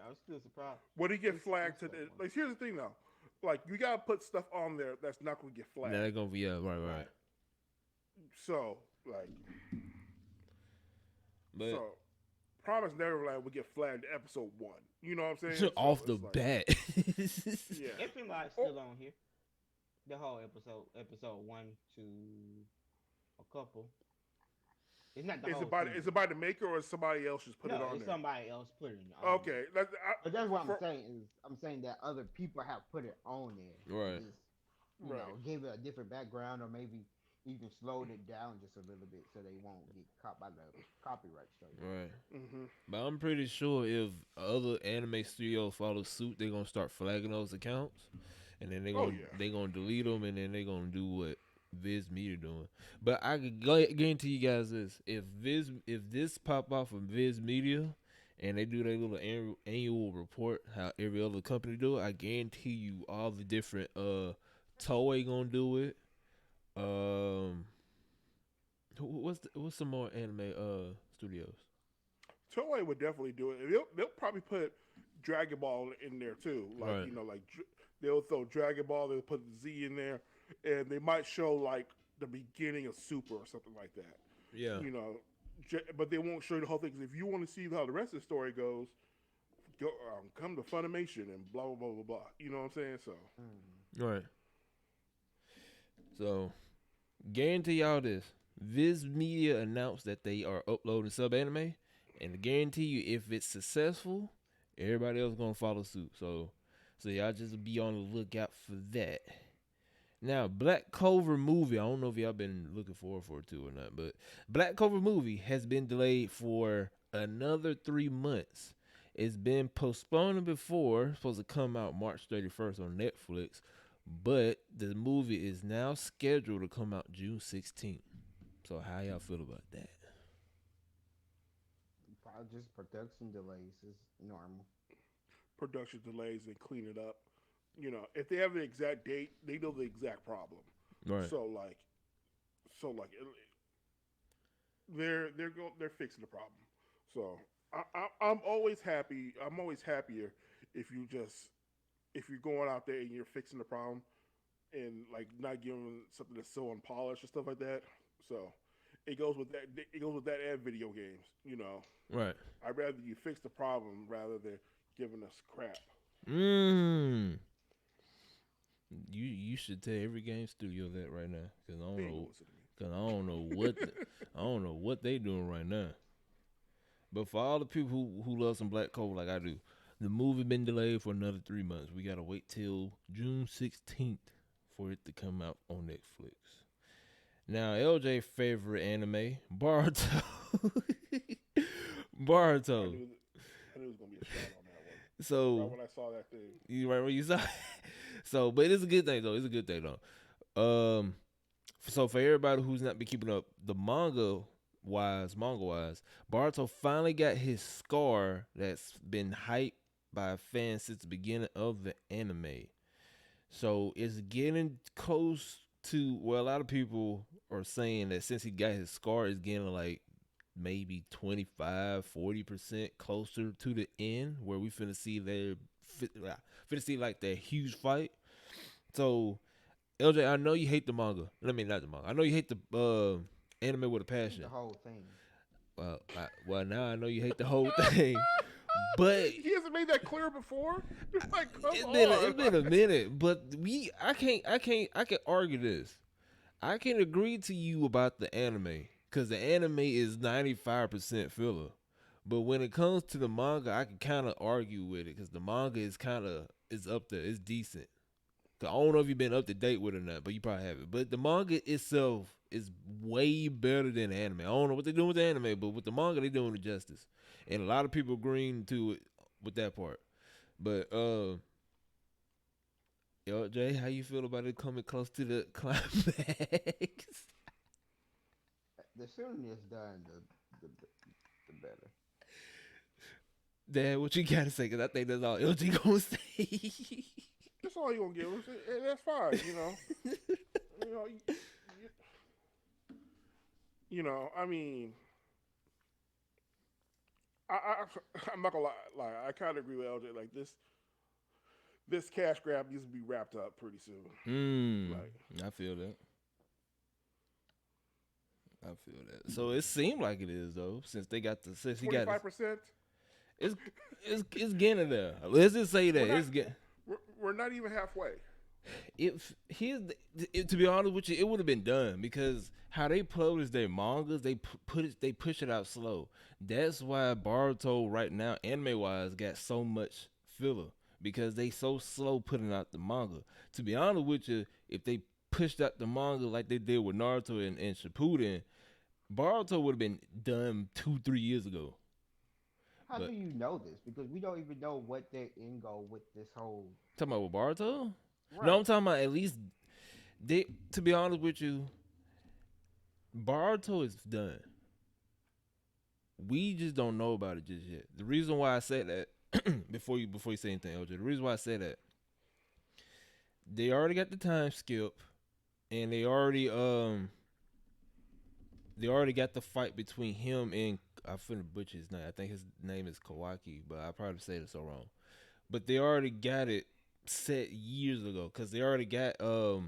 [SPEAKER 2] I was still surprised.
[SPEAKER 3] When he get
[SPEAKER 2] It's
[SPEAKER 3] flagged to
[SPEAKER 2] that one.
[SPEAKER 3] like here's the thing though, like you gotta put stuff on there that's not gonna get flagged.
[SPEAKER 1] Now they're gonna be right.
[SPEAKER 3] So like
[SPEAKER 1] But
[SPEAKER 3] so Promise Neverland would get flagged in episode 1. You know what I'm saying?
[SPEAKER 1] off
[SPEAKER 3] So
[SPEAKER 1] the
[SPEAKER 3] it's like-
[SPEAKER 1] bat.
[SPEAKER 3] Yeah.
[SPEAKER 2] If in line's still on here. The whole episode 1 to a couple. It's not the
[SPEAKER 3] Is
[SPEAKER 2] whole.
[SPEAKER 3] it by the maker or is somebody else just put
[SPEAKER 2] no,
[SPEAKER 3] it on
[SPEAKER 2] it's
[SPEAKER 3] there?
[SPEAKER 2] somebody else put it on.
[SPEAKER 3] Okay,
[SPEAKER 2] But that's what I'm saying is I'm saying that other people have put it on there.
[SPEAKER 1] Right.
[SPEAKER 2] Just, you
[SPEAKER 3] Right.
[SPEAKER 2] know, give it a different background or maybe even slowed it down just a little bit so they won't get caught by the copyright strike.
[SPEAKER 1] Right.
[SPEAKER 3] Mm-hmm.
[SPEAKER 1] But I'm pretty sure if other anime studios follow suit, they're gonna start flagging those accounts, and then they gonna delete them, and then they're gonna do what Viz Media doing. But I can guarantee you guys this: if this pop off of Viz Media, and they do their little annual report, how every other company do it, I guarantee you all the different Toei gonna do it. What's some more anime studios?
[SPEAKER 3] Toei would definitely do it. They'll probably put Dragon Ball in there too. Like
[SPEAKER 1] Right.
[SPEAKER 3] you know, like they'll throw Dragon Ball. They'll put Z in there, and they might show like the beginning of Super or something like that.
[SPEAKER 1] Yeah.
[SPEAKER 3] You know, but they won't show you the whole thing. 'Cause if you want to see how the rest of the story goes, go come to Funimation and blah blah blah blah blah. You know what I'm saying? So
[SPEAKER 1] Right. So, guarantee y'all this. Viz Media announced that they are uploading sub anime, and to guarantee you, if it's successful, everybody else gonna follow suit. So y'all just be on the lookout for that. Now, Black Clover movie. I don't know if y'all been looking forward for it too or not, but Black Clover movie has been delayed for another 3 months. It's been postponed before. It's supposed to come out March 31st on Netflix, but the movie is now scheduled to come out June 16th. So how y'all feel about that?
[SPEAKER 2] Probably just production delays is normal.
[SPEAKER 3] production delays and clean it up. You know, if they have the exact date, they know the exact problem.
[SPEAKER 1] Right.
[SPEAKER 3] So like, they're fixing the problem. So I'm always happy. I'm always happier if you're going out there and you're fixing the problem and like not giving something that's so unpolished and stuff like that. So it goes with that. It goes with that and video games. You know,
[SPEAKER 1] Right.
[SPEAKER 3] I'd rather you fix the problem rather than giving us crap.
[SPEAKER 1] You should tell every game studio that right now, cause I
[SPEAKER 3] They
[SPEAKER 1] don't
[SPEAKER 3] ain't
[SPEAKER 1] know,
[SPEAKER 3] gonna listen to me.
[SPEAKER 1] cause I don't know what I don't know what they doing right now. But for all the people who love some Black Clover like I do, The movie been delayed for another 3 months. We gotta wait till June 16th for it to come out on Netflix. Now, LJ favorite anime, Boruto.
[SPEAKER 3] I
[SPEAKER 1] Boruto.
[SPEAKER 3] knew I knew it was gonna be a shot on that one. Right
[SPEAKER 1] So
[SPEAKER 3] when I saw that thing.
[SPEAKER 1] you right when you saw it. So, but it's a good thing though. It's a good thing though. So for everybody who's not been keeping up, the manga wise, Boruto finally got his scar that's been hyped by fans since the beginning of the anime. So it's getting close to, well, a lot of people are saying that since he got his scar, it's getting like maybe 25-40% closer to the end where we finna see finna see like that huge fight. So LJ, I know you hate the manga. I mean, not the manga. I know you hate the anime with a
[SPEAKER 2] The
[SPEAKER 1] passion.
[SPEAKER 2] whole thing.
[SPEAKER 1] Well, now I know you hate the whole thing. But
[SPEAKER 3] He hasn't made that clear before. Like, come
[SPEAKER 1] it's
[SPEAKER 3] on.
[SPEAKER 1] been a minute. But I can argue this. I can agree to you about the anime because the anime is 95% filler. But when it comes to the manga, I can kind of argue with it because the manga is up there. It's decent. I don't know if you've been up to date with it or not, but you probably haven't. But the manga itself is way better than the anime. I don't know what they're doing with the anime, but with the manga, they're doing it justice. And a lot of people agreeing to it with that part. But yo, Jay, how you feel about it coming close to the climax?
[SPEAKER 2] The sooner it's done, the the better.
[SPEAKER 3] That's
[SPEAKER 1] Dad, what you gotta say? Cause I think that's all LG gonna say.
[SPEAKER 3] all you gonna give us. And that's fine, you know. You know, I mean, I'm not gonna lie. I kind of agree with LJ. Like this cash grab needs to be wrapped up pretty soon. Like
[SPEAKER 1] I feel that. I feel that. So it seemed like it is though, since he got
[SPEAKER 3] 25%.
[SPEAKER 1] it's it's getting there. Let's just say
[SPEAKER 3] We're
[SPEAKER 1] that
[SPEAKER 3] not.
[SPEAKER 1] it's getting.
[SPEAKER 3] We're not even halfway.
[SPEAKER 1] If here's to be honest with you, it would have been done because how they publish their mangas, they push it out slow. That's why Boruto right now, anime wise, got so much filler because they so slow putting out the manga. To be honest with you, if they pushed out the manga like they did with Naruto and Shippuden, Boruto would have been done 2-3 years ago.
[SPEAKER 2] How do
[SPEAKER 1] But
[SPEAKER 2] you know this? Because we don't even know what their end goal with this whole.
[SPEAKER 1] talking about with Boruto, no,
[SPEAKER 2] Right.
[SPEAKER 1] I'm talking about at least they. To be honest with you, Boruto is done. We just don't know about it just yet. The reason why I said that before you say anything, LJ, the reason why I said that they already got the time skip, and they already got the fight between him and I finna butcher his name. I think his name is Kawaki, but I probably said it so wrong. But they already got it set years ago because they already got because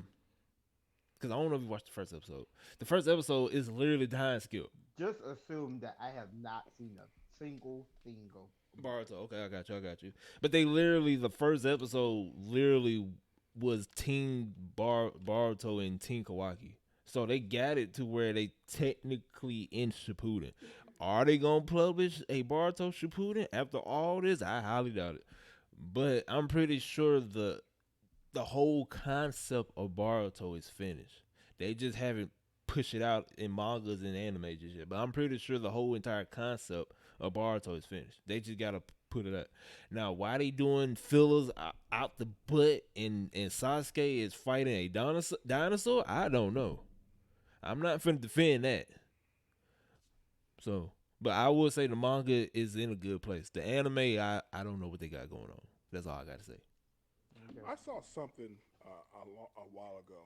[SPEAKER 1] I don't know if you watched the first episode. The first episode is literally time skip.
[SPEAKER 2] Just assume that I have not seen a single thing of
[SPEAKER 1] Baruto.
[SPEAKER 2] Boruto.
[SPEAKER 1] Okay, I got you. But they literally, the first episode literally was Team Baruto and Team Kawaki. So they got it to where they technically in Shippuden. Are they gonna publish a Baruto Shippuden after all this? I highly doubt it. But I'm pretty sure the whole concept of Baruto is finished. They just haven't pushed it out in mangas and anime just yet. But I'm pretty sure the whole entire concept of Baruto is finished. They just gotta put it up. Now, why they doing fillers out the butt and Sasuke is fighting a dinosaur? I don't know. I'm not finna defend that. So, but I will say the manga is in a good place. The anime, I don't know what they got going on. That's all I gotta say.
[SPEAKER 2] Okay.
[SPEAKER 3] I saw something a while ago,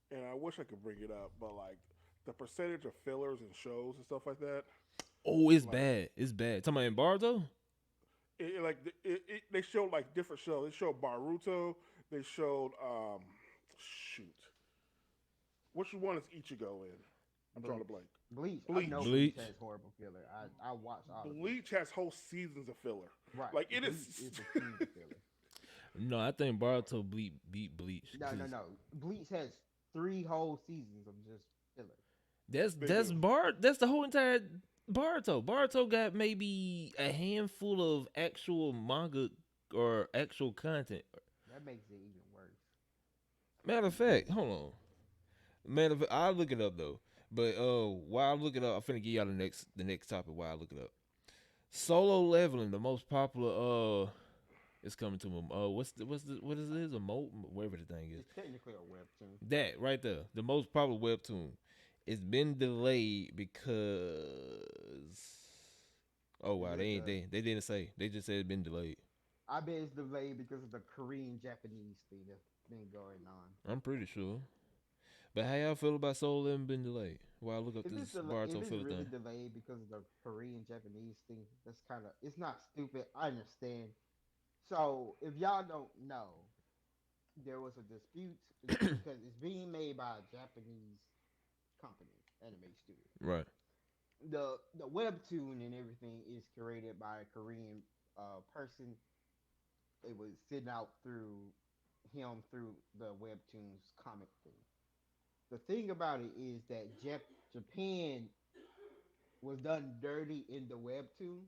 [SPEAKER 3] and I wish I could bring it up, but like the percentage of fillers and shows and stuff like that,
[SPEAKER 1] Oh, it's
[SPEAKER 3] like
[SPEAKER 1] bad. It's bad. Talking about in Baruto?
[SPEAKER 3] they showed like different shows. They showed Baruto. They showed shoot, which one is Ichigo in? I'm drawing a
[SPEAKER 2] Bleach.
[SPEAKER 3] blank.
[SPEAKER 2] Bleach. I
[SPEAKER 3] Bleach.
[SPEAKER 2] know
[SPEAKER 1] Bleach.
[SPEAKER 2] Bleach has horrible filler. I watched all of it.
[SPEAKER 3] Bleach has whole seasons of filler.
[SPEAKER 2] Right.
[SPEAKER 3] Like it
[SPEAKER 2] Bleach
[SPEAKER 3] is.
[SPEAKER 2] is a king of filler.
[SPEAKER 1] No, I think Baruto beat Bleach.
[SPEAKER 2] No. Bleach has 3 whole seasons of just filler.
[SPEAKER 1] That's
[SPEAKER 3] They
[SPEAKER 1] that's
[SPEAKER 3] do.
[SPEAKER 1] That's the whole entire Baruto got maybe a handful of actual manga or actual content.
[SPEAKER 2] That makes it even worse.
[SPEAKER 1] Matter of fact, hold on. Matter of fact, I'll look it up though. But while I look it up, I'm finna give y'all the next topic while I look it up. Solo leveling, the most popular it's coming to me. What is this? A whatever the thing is.
[SPEAKER 2] It's technically a webtoon.
[SPEAKER 1] That right there, the most popular webtoon. It's been delayed because oh
[SPEAKER 2] Is
[SPEAKER 1] wow,
[SPEAKER 2] it the?
[SPEAKER 1] they didn't say. They just said it's been delayed.
[SPEAKER 2] I bet it's delayed because of the Korean Japanese thing that's been going on.
[SPEAKER 1] I'm pretty sure. But how y'all feel about Soul Leveling been delayed? While I look up this
[SPEAKER 2] If
[SPEAKER 1] Baruto
[SPEAKER 2] it's
[SPEAKER 1] filler
[SPEAKER 2] really
[SPEAKER 1] thing.
[SPEAKER 2] delayed because of the Korean Japanese thing, that's kind of it's not stupid. I understand. So if y'all don't know, there was a dispute because it's being made by a Japanese company, anime studio.
[SPEAKER 1] Right.
[SPEAKER 2] The webtoon and everything is created by a Korean person. It was sitting out through him through the webtoons comic thing. The thing about it is that Japan was done dirty in the webtoon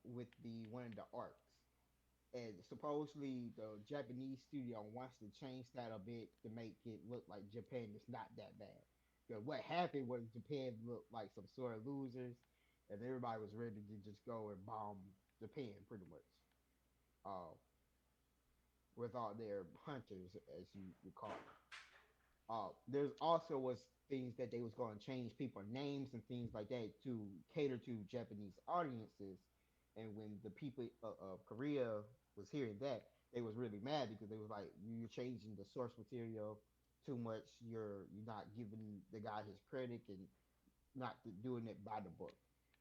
[SPEAKER 2] with the one of the arcs. And supposedly the Japanese studio wants to change that a bit to make it look like Japan is not that bad. Because what happened was Japan looked like some sort of losers, and everybody was ready to just go and bomb Japan pretty much. Uh, with all their hunters, as you call them. There's also was things that they was going to change people names and things like that to cater to Japanese audiences. And when the people of Korea was hearing that, they was really mad because they was like, "You're changing the source material too much. You're not giving the guy his credit and not doing it by the book."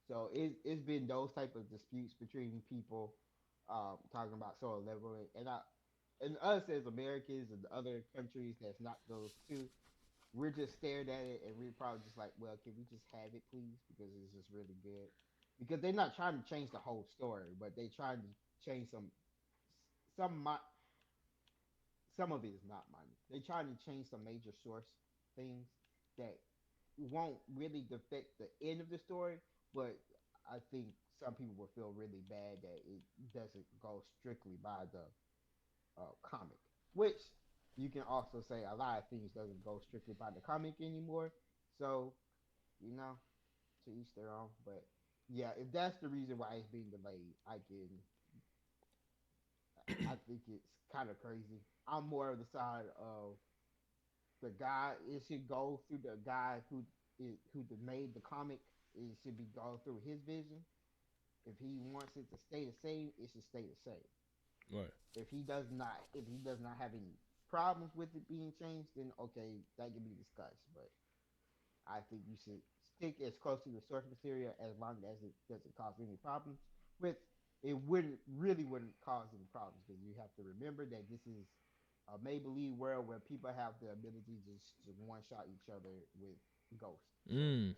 [SPEAKER 2] So it's been those type of disputes between people talking about soil level, and us as Americans and other countries that's not those two, we're just staring at it and we're probably just like, well, can we just have it, please? Because it's just really good. Because they're not trying to change the whole story, but they trying to change some some of it is not minor. They trying to change some major source things that won't really affect the end of the story, but I think some people will feel really bad that it doesn't go strictly by the comic, which you can also say a lot of things doesn't go strictly by the comic anymore. So you know, to each their own. But yeah, if that's the reason why it's being delayed, I think it's kind of crazy. I'm more of the side of the guy. It should go through the guy who made the comic. It should be go through his vision. If he wants it to stay the same, it should stay the same.
[SPEAKER 1] Right.
[SPEAKER 2] If he does not have any problems with it being changed, then okay, that can be discussed. But I think you should stick as close to the source material as long as it doesn't cause any problems. With it wouldn't cause any problems because you have to remember that this is a make believe world where people have the ability just to one shot each other with ghosts. So
[SPEAKER 1] Mm.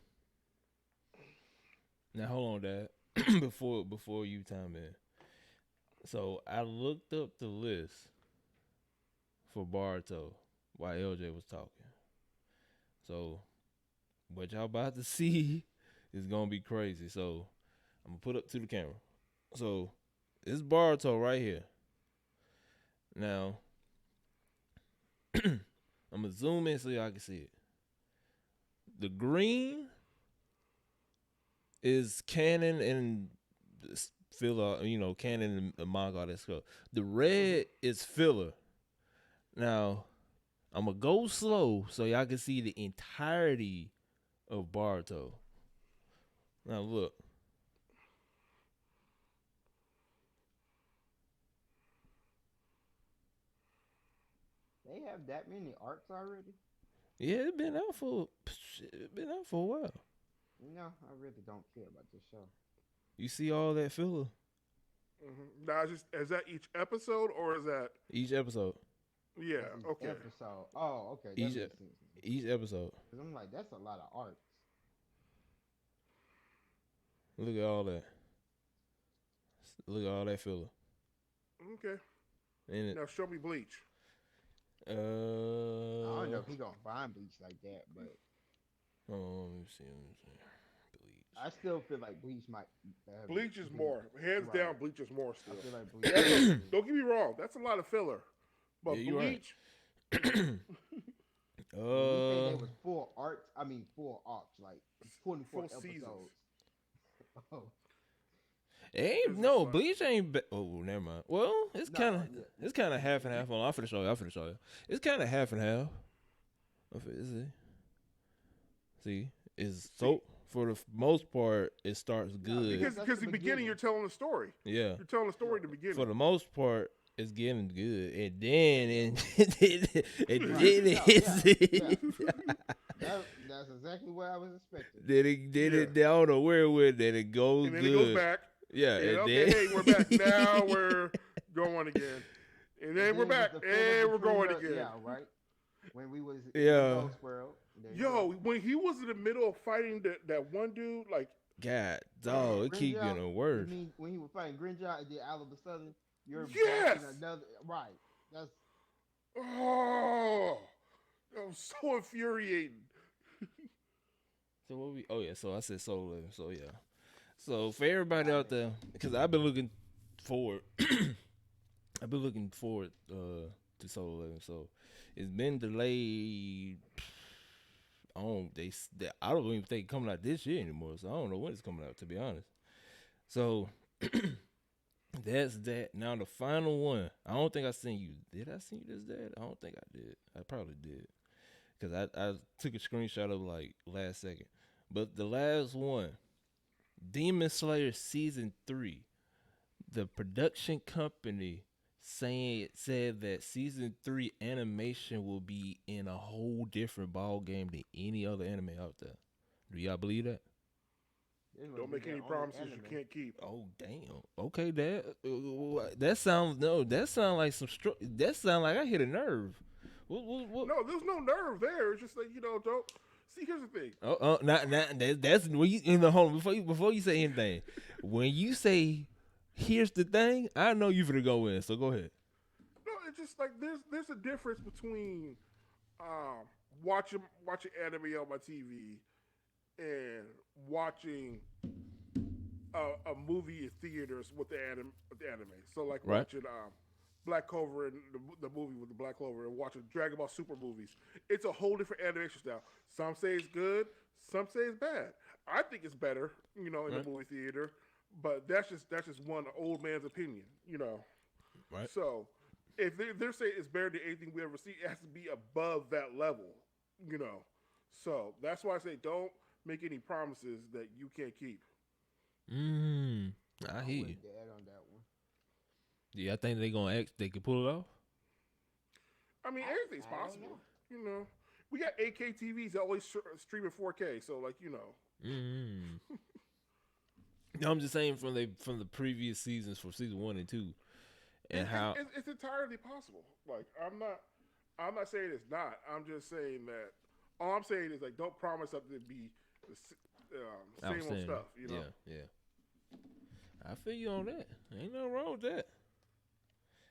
[SPEAKER 1] Now hold on, Dad. before you time in. So I looked up the list for Baruto while LJ was talking. So what y'all about to see is gonna be crazy. So I'm gonna put up to the camera. So it's Baruto right here. Now I'm gonna zoom in so y'all can see it. The green is canon and filler, canon and manga, all that stuff. The red is filler. Now I'm gonna go slow so y'all can see the entirety of Baruto. Now look,
[SPEAKER 2] they have that many arcs already.
[SPEAKER 1] yeah, it been out for a while.
[SPEAKER 2] You know, I really don't care about this show.
[SPEAKER 1] You see all that filler
[SPEAKER 3] Now, is that each episode or is that?
[SPEAKER 1] each episode,
[SPEAKER 3] Yeah.
[SPEAKER 2] That's each
[SPEAKER 3] Okay.
[SPEAKER 2] episode. Oh, okay, that
[SPEAKER 1] each
[SPEAKER 2] makes sense.
[SPEAKER 1] each episode.
[SPEAKER 2] Because I'm like, that's a lot of arcs.
[SPEAKER 1] Look at all that. Look at all that filler.
[SPEAKER 3] Okay.
[SPEAKER 1] And it,
[SPEAKER 3] Now show me Bleach.
[SPEAKER 2] I don't know
[SPEAKER 1] uh,
[SPEAKER 2] if he gonna find Bleach like that, but
[SPEAKER 1] oh, let me see. Bleach.
[SPEAKER 2] I still feel like Bleach might
[SPEAKER 3] Bleach is
[SPEAKER 2] be
[SPEAKER 3] more hands
[SPEAKER 2] right.
[SPEAKER 3] down. Bleach is more
[SPEAKER 2] I
[SPEAKER 3] still.
[SPEAKER 2] feel like Bleach
[SPEAKER 3] Yeah,
[SPEAKER 2] is definitely.
[SPEAKER 3] don't get me wrong. That's a lot of filler,
[SPEAKER 1] Yeah,
[SPEAKER 3] but
[SPEAKER 1] you're right.
[SPEAKER 3] Bleach, you know,
[SPEAKER 2] When we say
[SPEAKER 1] uh,
[SPEAKER 2] they was full arcs, I mean full arcs, like 24
[SPEAKER 3] full seasons.
[SPEAKER 2] episodes. Oh
[SPEAKER 1] ain't
[SPEAKER 3] It's just
[SPEAKER 1] no
[SPEAKER 3] like
[SPEAKER 1] Bleach ain't. Oh, never mind. Well,
[SPEAKER 2] no, yeah,
[SPEAKER 1] it's kind of half and
[SPEAKER 3] you,
[SPEAKER 1] half. On, I'm finna show you. I'm finna show you. It's kind of half and half. Is it? See, is
[SPEAKER 3] see
[SPEAKER 1] so for the most part it starts
[SPEAKER 2] no,
[SPEAKER 1] good.
[SPEAKER 2] that's
[SPEAKER 3] because
[SPEAKER 2] the
[SPEAKER 3] the beginning you're
[SPEAKER 2] beginning.
[SPEAKER 3] telling a story.
[SPEAKER 1] Yeah,
[SPEAKER 3] You're telling a story
[SPEAKER 2] Right.
[SPEAKER 3] in the beginning.
[SPEAKER 1] for the most part it's getting good, and then and
[SPEAKER 2] Right.
[SPEAKER 1] then
[SPEAKER 2] No, yeah, yeah.
[SPEAKER 1] it's
[SPEAKER 2] That's exactly what I was expecting.
[SPEAKER 1] then
[SPEAKER 3] Yeah,
[SPEAKER 1] it I don't know where it went. Then it goes
[SPEAKER 3] and then it goes
[SPEAKER 1] good.
[SPEAKER 3] back,
[SPEAKER 1] Yeah,
[SPEAKER 3] and
[SPEAKER 1] and
[SPEAKER 3] okay,
[SPEAKER 1] then
[SPEAKER 3] hey, we're back. Now we're going again, and
[SPEAKER 2] And
[SPEAKER 3] then we're
[SPEAKER 2] then with
[SPEAKER 3] back,
[SPEAKER 2] the filler
[SPEAKER 3] and we're
[SPEAKER 2] between
[SPEAKER 3] going
[SPEAKER 2] the
[SPEAKER 3] again.
[SPEAKER 2] yeah, right. When we was in the
[SPEAKER 1] yeah.
[SPEAKER 2] ghost world, then
[SPEAKER 3] Yo, when he was in the middle of fighting that one dude, like,
[SPEAKER 1] God, dog, it keep
[SPEAKER 2] Grinja,
[SPEAKER 1] getting
[SPEAKER 2] you
[SPEAKER 1] worse.
[SPEAKER 2] mean when he was fighting Grinja, and then all of a sudden you're back
[SPEAKER 3] yes,
[SPEAKER 2] in another right. That's
[SPEAKER 3] oh, that was so infuriating.
[SPEAKER 1] So what we? Oh yeah, so I said solo level. So yeah. So for everybody out
[SPEAKER 2] goddamn.
[SPEAKER 1] there, because I've been looking forward, I've been looking forward to solo level. So it's been delayed. I don't even think it's coming out this year anymore. So I don't know when it's coming out, to be honest. So that's that. Now the final one. I don't think I sent you. Did I send you this? Dad? I don't think I did. I probably did because I took a screenshot of like last second. But the last one, Demon Slayer season 3. The production company said that season 3 animation will be in a whole different ball game than any other anime out there. Do y'all believe that?
[SPEAKER 2] This
[SPEAKER 3] Don't
[SPEAKER 2] would be
[SPEAKER 3] make
[SPEAKER 2] their
[SPEAKER 3] any
[SPEAKER 2] only
[SPEAKER 3] promises you
[SPEAKER 2] anime.
[SPEAKER 3] can't keep.
[SPEAKER 1] Oh damn. Okay, that sounds no. That sounds like some. That sounds like I hit a nerve. What?
[SPEAKER 3] No, there's no nerve there. It's just like don't. See, here's the thing.
[SPEAKER 1] Not that's when you know. Hold on, before you say anything. When you say, "Here's the thing," I know you finna go in. So go ahead.
[SPEAKER 3] No, it's just like there's a difference between um, watching anime on my TV and watching a movie in theaters with the anime. So like
[SPEAKER 1] Right.
[SPEAKER 3] watching Black Clover and the movie with the Black Clover and watching Dragon Ball Super movies. It's a whole different animation style. Some say it's good, some say it's bad. I think it's better, in
[SPEAKER 1] Right.
[SPEAKER 3] the movie theater, but that's just one old man's opinion.
[SPEAKER 1] Right.
[SPEAKER 3] So if they're saying it's better than anything we ever see, it has to be above that level, you know. So that's why I say don't make any promises that you can't keep.
[SPEAKER 1] I
[SPEAKER 2] I'm
[SPEAKER 1] hear you.
[SPEAKER 2] with Dad on that one.
[SPEAKER 1] Yeah, I think they gonna act. They can pull it off.
[SPEAKER 3] I mean, anything's
[SPEAKER 2] I don't
[SPEAKER 3] possible,
[SPEAKER 2] know.
[SPEAKER 3] you know. We got 8K TVs that always stream in 4K, so
[SPEAKER 1] Mm. No, I'm just saying from the previous seasons, for season 1 and 2, and how.
[SPEAKER 3] it's entirely possible. Like I'm not saying it's not. I'm just saying that all I'm saying is like don't promise something to be the same old stuff.
[SPEAKER 1] Yeah. I feel you on that. Ain't nothing wrong with that.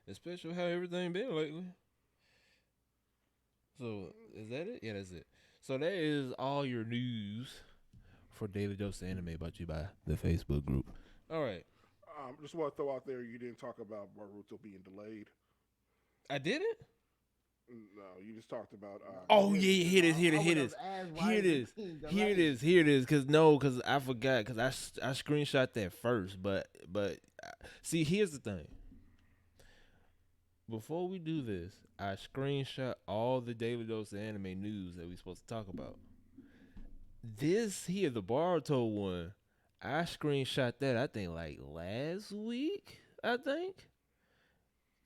[SPEAKER 1] Especially how everything been lately. So is that it? Yeah, that's it. So that is all your news for Daily Dose of Anime, brought to you by the Facebook group. All right,
[SPEAKER 3] Just want to throw out there you didn't talk about Naruto being delayed.
[SPEAKER 1] I did it.
[SPEAKER 3] No, you just talked about.
[SPEAKER 1] Oh yeah, here it is. Here it
[SPEAKER 2] I
[SPEAKER 1] is. Here it
[SPEAKER 2] would've
[SPEAKER 1] is.
[SPEAKER 2] asked why
[SPEAKER 1] Here it
[SPEAKER 2] is
[SPEAKER 1] is.
[SPEAKER 2] it being
[SPEAKER 1] Here it
[SPEAKER 2] delayed?
[SPEAKER 1] is. Here it is. Cause I forgot. Cause I screenshot that first. But see, here's the thing. Before we do this, I screenshot all the Daily Dose of Anime news that we supposed to talk about. This here, the Boruto one, I screenshot that. I think like last week. I think.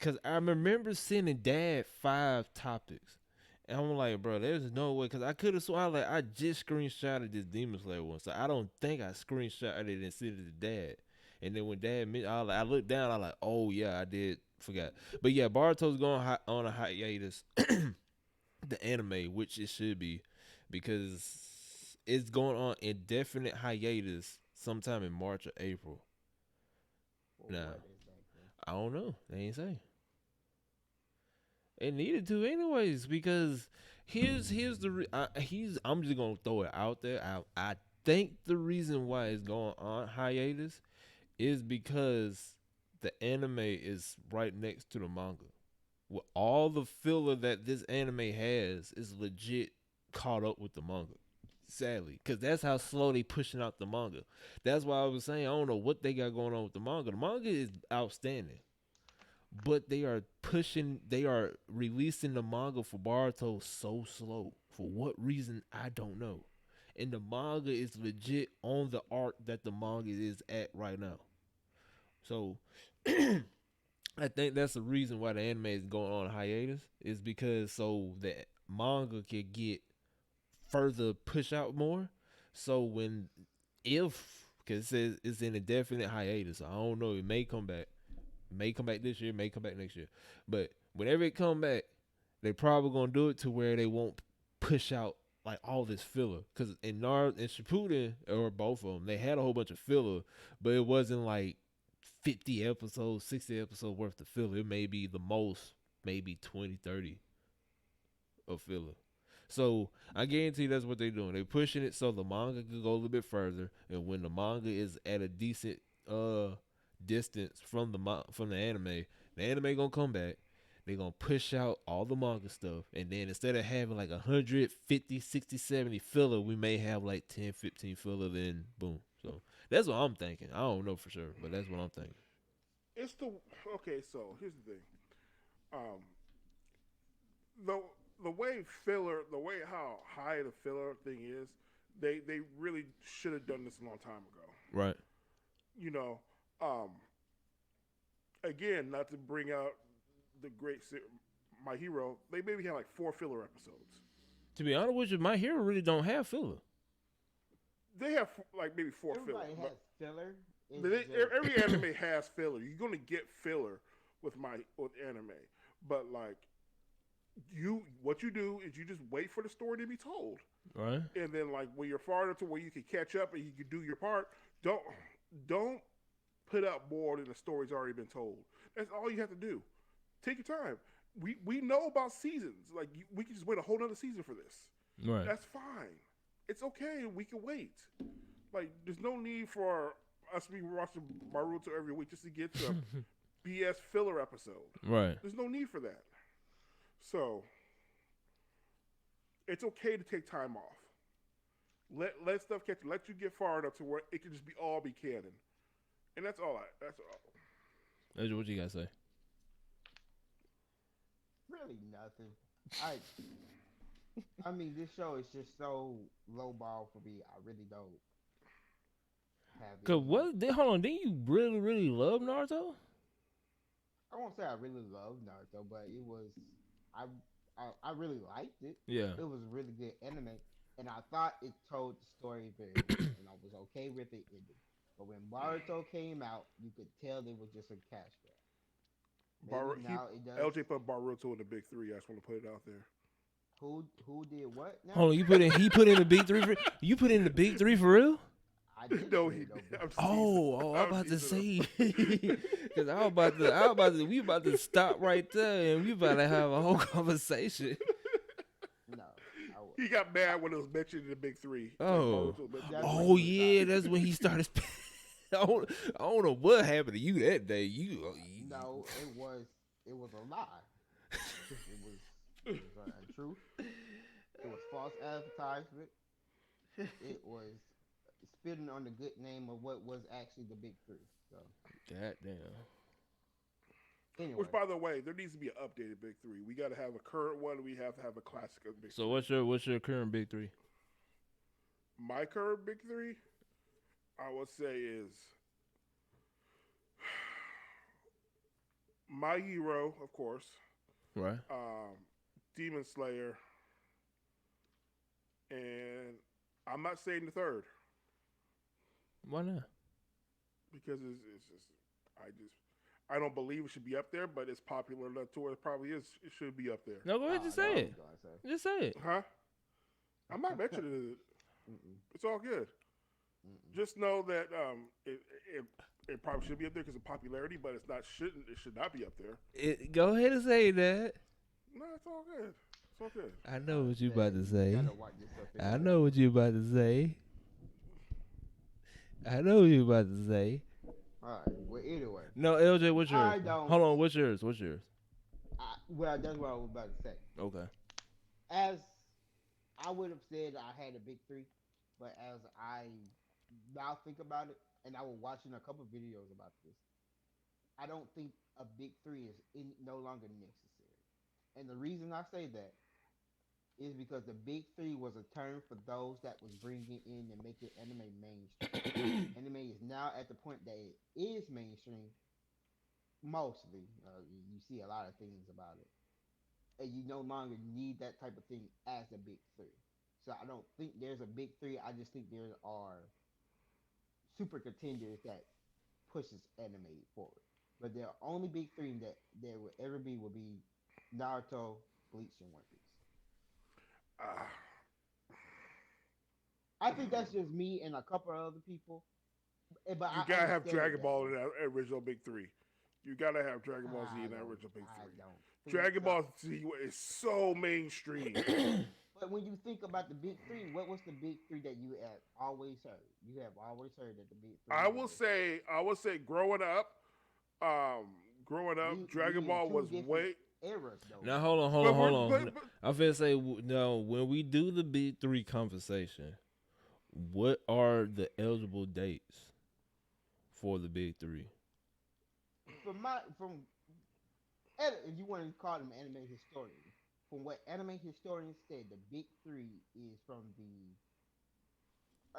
[SPEAKER 1] Cause I remember sending Dad 5 topics. And I'm like, bro, there's no way. Cause I could have sworn like I just screenshotted this Demon Slayer one. So I don't think I screenshotted it and sent it to Dad. And then when Dad I looked down, I like, oh yeah, I did forgot. But yeah, Baruto's going on a hiatus. The anime, which it should be, because it's going on indefinite hiatus sometime in March or April.
[SPEAKER 2] For
[SPEAKER 1] Nah.
[SPEAKER 2] what exactly?
[SPEAKER 1] I don't know. They ain't say. It needed to anyways, because I'm just gonna throw it out there. I think the reason why it's going on hiatus is because the anime is right next to the manga. With all the filler that this anime has is legit caught up with the manga. Sadly, because that's how slow they pushing out the manga. That's why I was saying I don't know what they got going on with the manga. The manga is outstanding, but they are releasing the manga for Boruto so slow. For what reason, I don't know. And the manga is legit on the arc that the manga is at right now. So I think that's the reason why the anime is going on hiatus is because so the manga can get further push out more. So when if because it says it's in a definite hiatus, so I don't know. It may come back this year, may come back next year. But whenever it come back, they probably gonna do it to where they won't push out like all this filler. Cause in Naruto and Shippuden, or both of them, they had a whole bunch of filler, but it wasn't like 50 episodes, 60 episodes worth of filler. It may be the most, maybe 20, 30 of filler. So I guarantee that's what they're doing. They're pushing it so the manga could go a little bit further, and when the manga is at a decent distance from the anime, the anime gonna come back. They're gonna push out all the manga stuff, and then instead of having like 150, 60, 70 filler, we may have like 10, 15 filler. Then boom. So that's what I'm thinking. I don't know for sure, but that's what I'm thinking.
[SPEAKER 3] It's the okay. So here's the thing. Um, the the way filler, the way how high the filler thing is, they really should have done this a long time ago.
[SPEAKER 1] Right.
[SPEAKER 3] You know, um, again, not to bring out the My Hero, they maybe had like 4 filler episodes.
[SPEAKER 1] To be honest with you, My Hero really don't have filler.
[SPEAKER 3] They have like maybe 4 filler.
[SPEAKER 2] Everybody has filler.
[SPEAKER 3] Every anime has filler. You're gonna get filler with anime, but like what you do is you just wait for the story to be told,
[SPEAKER 1] Right.
[SPEAKER 3] and then like when you're far enough to where you can catch up and you can do your part, don't put out more than the story's already been told. That's all you have to do. Take your time. We know about seasons. Like we can just wait a whole other season for this.
[SPEAKER 1] Right.
[SPEAKER 3] That's fine. It's okay. We can wait. Like there's no need for us to be watching Naruto every week just to get some BS filler episode.
[SPEAKER 1] Right.
[SPEAKER 3] There's no need for that. So it's okay to take time off. Let stuff catch you. Let you get far enough to where it can just be canon. And that's all. That's all.
[SPEAKER 1] That's what you gotta say.
[SPEAKER 2] Really nothing. I mean, this show is just so low ball for me. I really don't have
[SPEAKER 1] Cause
[SPEAKER 2] any.
[SPEAKER 1] hold on, didn't you really love Naruto?
[SPEAKER 2] I won't say I really love Naruto, but it was I I really liked it.
[SPEAKER 1] Yeah.
[SPEAKER 2] It was really good anime, and I thought it told the story very well, and I was okay with it ending. But when Naruto came out, you could tell it was just a cash grab. Maybe now it does.
[SPEAKER 3] LJ put Baruto in the big three. I just want to put it out there.
[SPEAKER 2] Who did what now?
[SPEAKER 1] Hold on, he put in the big three. You put in the big three for real?
[SPEAKER 2] I did.
[SPEAKER 3] No,
[SPEAKER 2] say
[SPEAKER 3] he
[SPEAKER 2] it, though,
[SPEAKER 3] did.
[SPEAKER 2] but-
[SPEAKER 1] I'm about to say because we about to stop right there and we about to have a whole conversation.
[SPEAKER 2] No, I would.
[SPEAKER 3] He got mad when it was mentioned in the big three.
[SPEAKER 1] Oh.
[SPEAKER 2] That's
[SPEAKER 1] Oh
[SPEAKER 2] when he
[SPEAKER 1] yeah,
[SPEAKER 2] started.
[SPEAKER 1] that's when he started. I don't know what happened to you that day.
[SPEAKER 2] No, it was a lie. it was untruth. It was false advertisement. It was spitting on the good name of what was actually the big three. So
[SPEAKER 1] God damn.
[SPEAKER 2] anyway,
[SPEAKER 3] Which, by the way, there needs to be an updated big three. We got to have a current one. We have to have a classic of big.
[SPEAKER 1] So what's your current big three?
[SPEAKER 3] My current big three, I would say is My Hero, of course,
[SPEAKER 1] Right.
[SPEAKER 3] Demon Slayer, and I'm not saying the third
[SPEAKER 1] Why not?
[SPEAKER 3] because it's just I don't believe it should be up there, but it's popular enough to where it probably is. It should be up there,
[SPEAKER 1] No, go ahead, just
[SPEAKER 2] no,
[SPEAKER 1] say
[SPEAKER 2] I
[SPEAKER 1] it.
[SPEAKER 2] was gonna say.
[SPEAKER 1] Just say it.
[SPEAKER 3] huh? I'm not mentioning it.
[SPEAKER 2] Mm-mm,
[SPEAKER 3] It's all good.
[SPEAKER 2] mm-mm.
[SPEAKER 3] Just know that it probably should be up there because of popularity, but it's not shouldn't it should not be up there.
[SPEAKER 1] Go ahead and say that.
[SPEAKER 3] No, it's all good. It's all good.
[SPEAKER 1] I know what you
[SPEAKER 2] Yeah,
[SPEAKER 1] about to say.
[SPEAKER 2] gotta watch yourself in
[SPEAKER 1] I
[SPEAKER 2] there.
[SPEAKER 1] know what you about to say. I know what you about to say.
[SPEAKER 2] All right. Well, anyway,
[SPEAKER 1] No, LJ, what's yours?
[SPEAKER 2] I don't.
[SPEAKER 1] Hold on, what's yours? What's yours?
[SPEAKER 2] Well, that's what I was about to say.
[SPEAKER 1] Okay.
[SPEAKER 2] As I would have said, I had a big three, but as I now think about it, and I was watching a couple videos about this, I don't think a big three is no longer necessary. And the reason I say that is because the big three was a term for those that was bringing in and making anime mainstream. Anime is now at the point that it is mainstream mostly. You see a lot of things about it, and you no longer need that type of thing as a big three. So I don't think there's a big three. I just think there are super contenders that pushes anime forward. But the only big three that there will ever be will be Naruto, Bleach, and One Piece.
[SPEAKER 3] Uh,
[SPEAKER 2] I think that's just me and a couple of other people, but
[SPEAKER 3] you
[SPEAKER 2] I
[SPEAKER 3] gotta have
[SPEAKER 2] understand it
[SPEAKER 3] Dragon
[SPEAKER 2] that
[SPEAKER 3] Ball
[SPEAKER 2] way.
[SPEAKER 3] in that original big three. You gotta have Dragon Ball Z
[SPEAKER 2] I
[SPEAKER 3] in that
[SPEAKER 2] don't,
[SPEAKER 3] original big
[SPEAKER 2] I
[SPEAKER 3] three.
[SPEAKER 2] don't think
[SPEAKER 3] Dragon
[SPEAKER 2] so.
[SPEAKER 3] Ball Z is so mainstream.
[SPEAKER 2] But when you think about the big three, what was the big three that you have always heard? You have always heard that the big three was
[SPEAKER 3] I will say, um, growing up, Dragon
[SPEAKER 2] we in
[SPEAKER 3] Ball
[SPEAKER 2] two
[SPEAKER 3] was
[SPEAKER 2] different
[SPEAKER 3] way.
[SPEAKER 2] eras though.
[SPEAKER 1] Now
[SPEAKER 2] Though
[SPEAKER 1] hold on, hold on,
[SPEAKER 3] But we're
[SPEAKER 1] hold on.
[SPEAKER 3] but
[SPEAKER 1] I'm finna say no. When we do the big three conversation, what are the eligible dates for the big three?
[SPEAKER 2] from if you want to call them anime historians, from what anime historians said, the big three is from the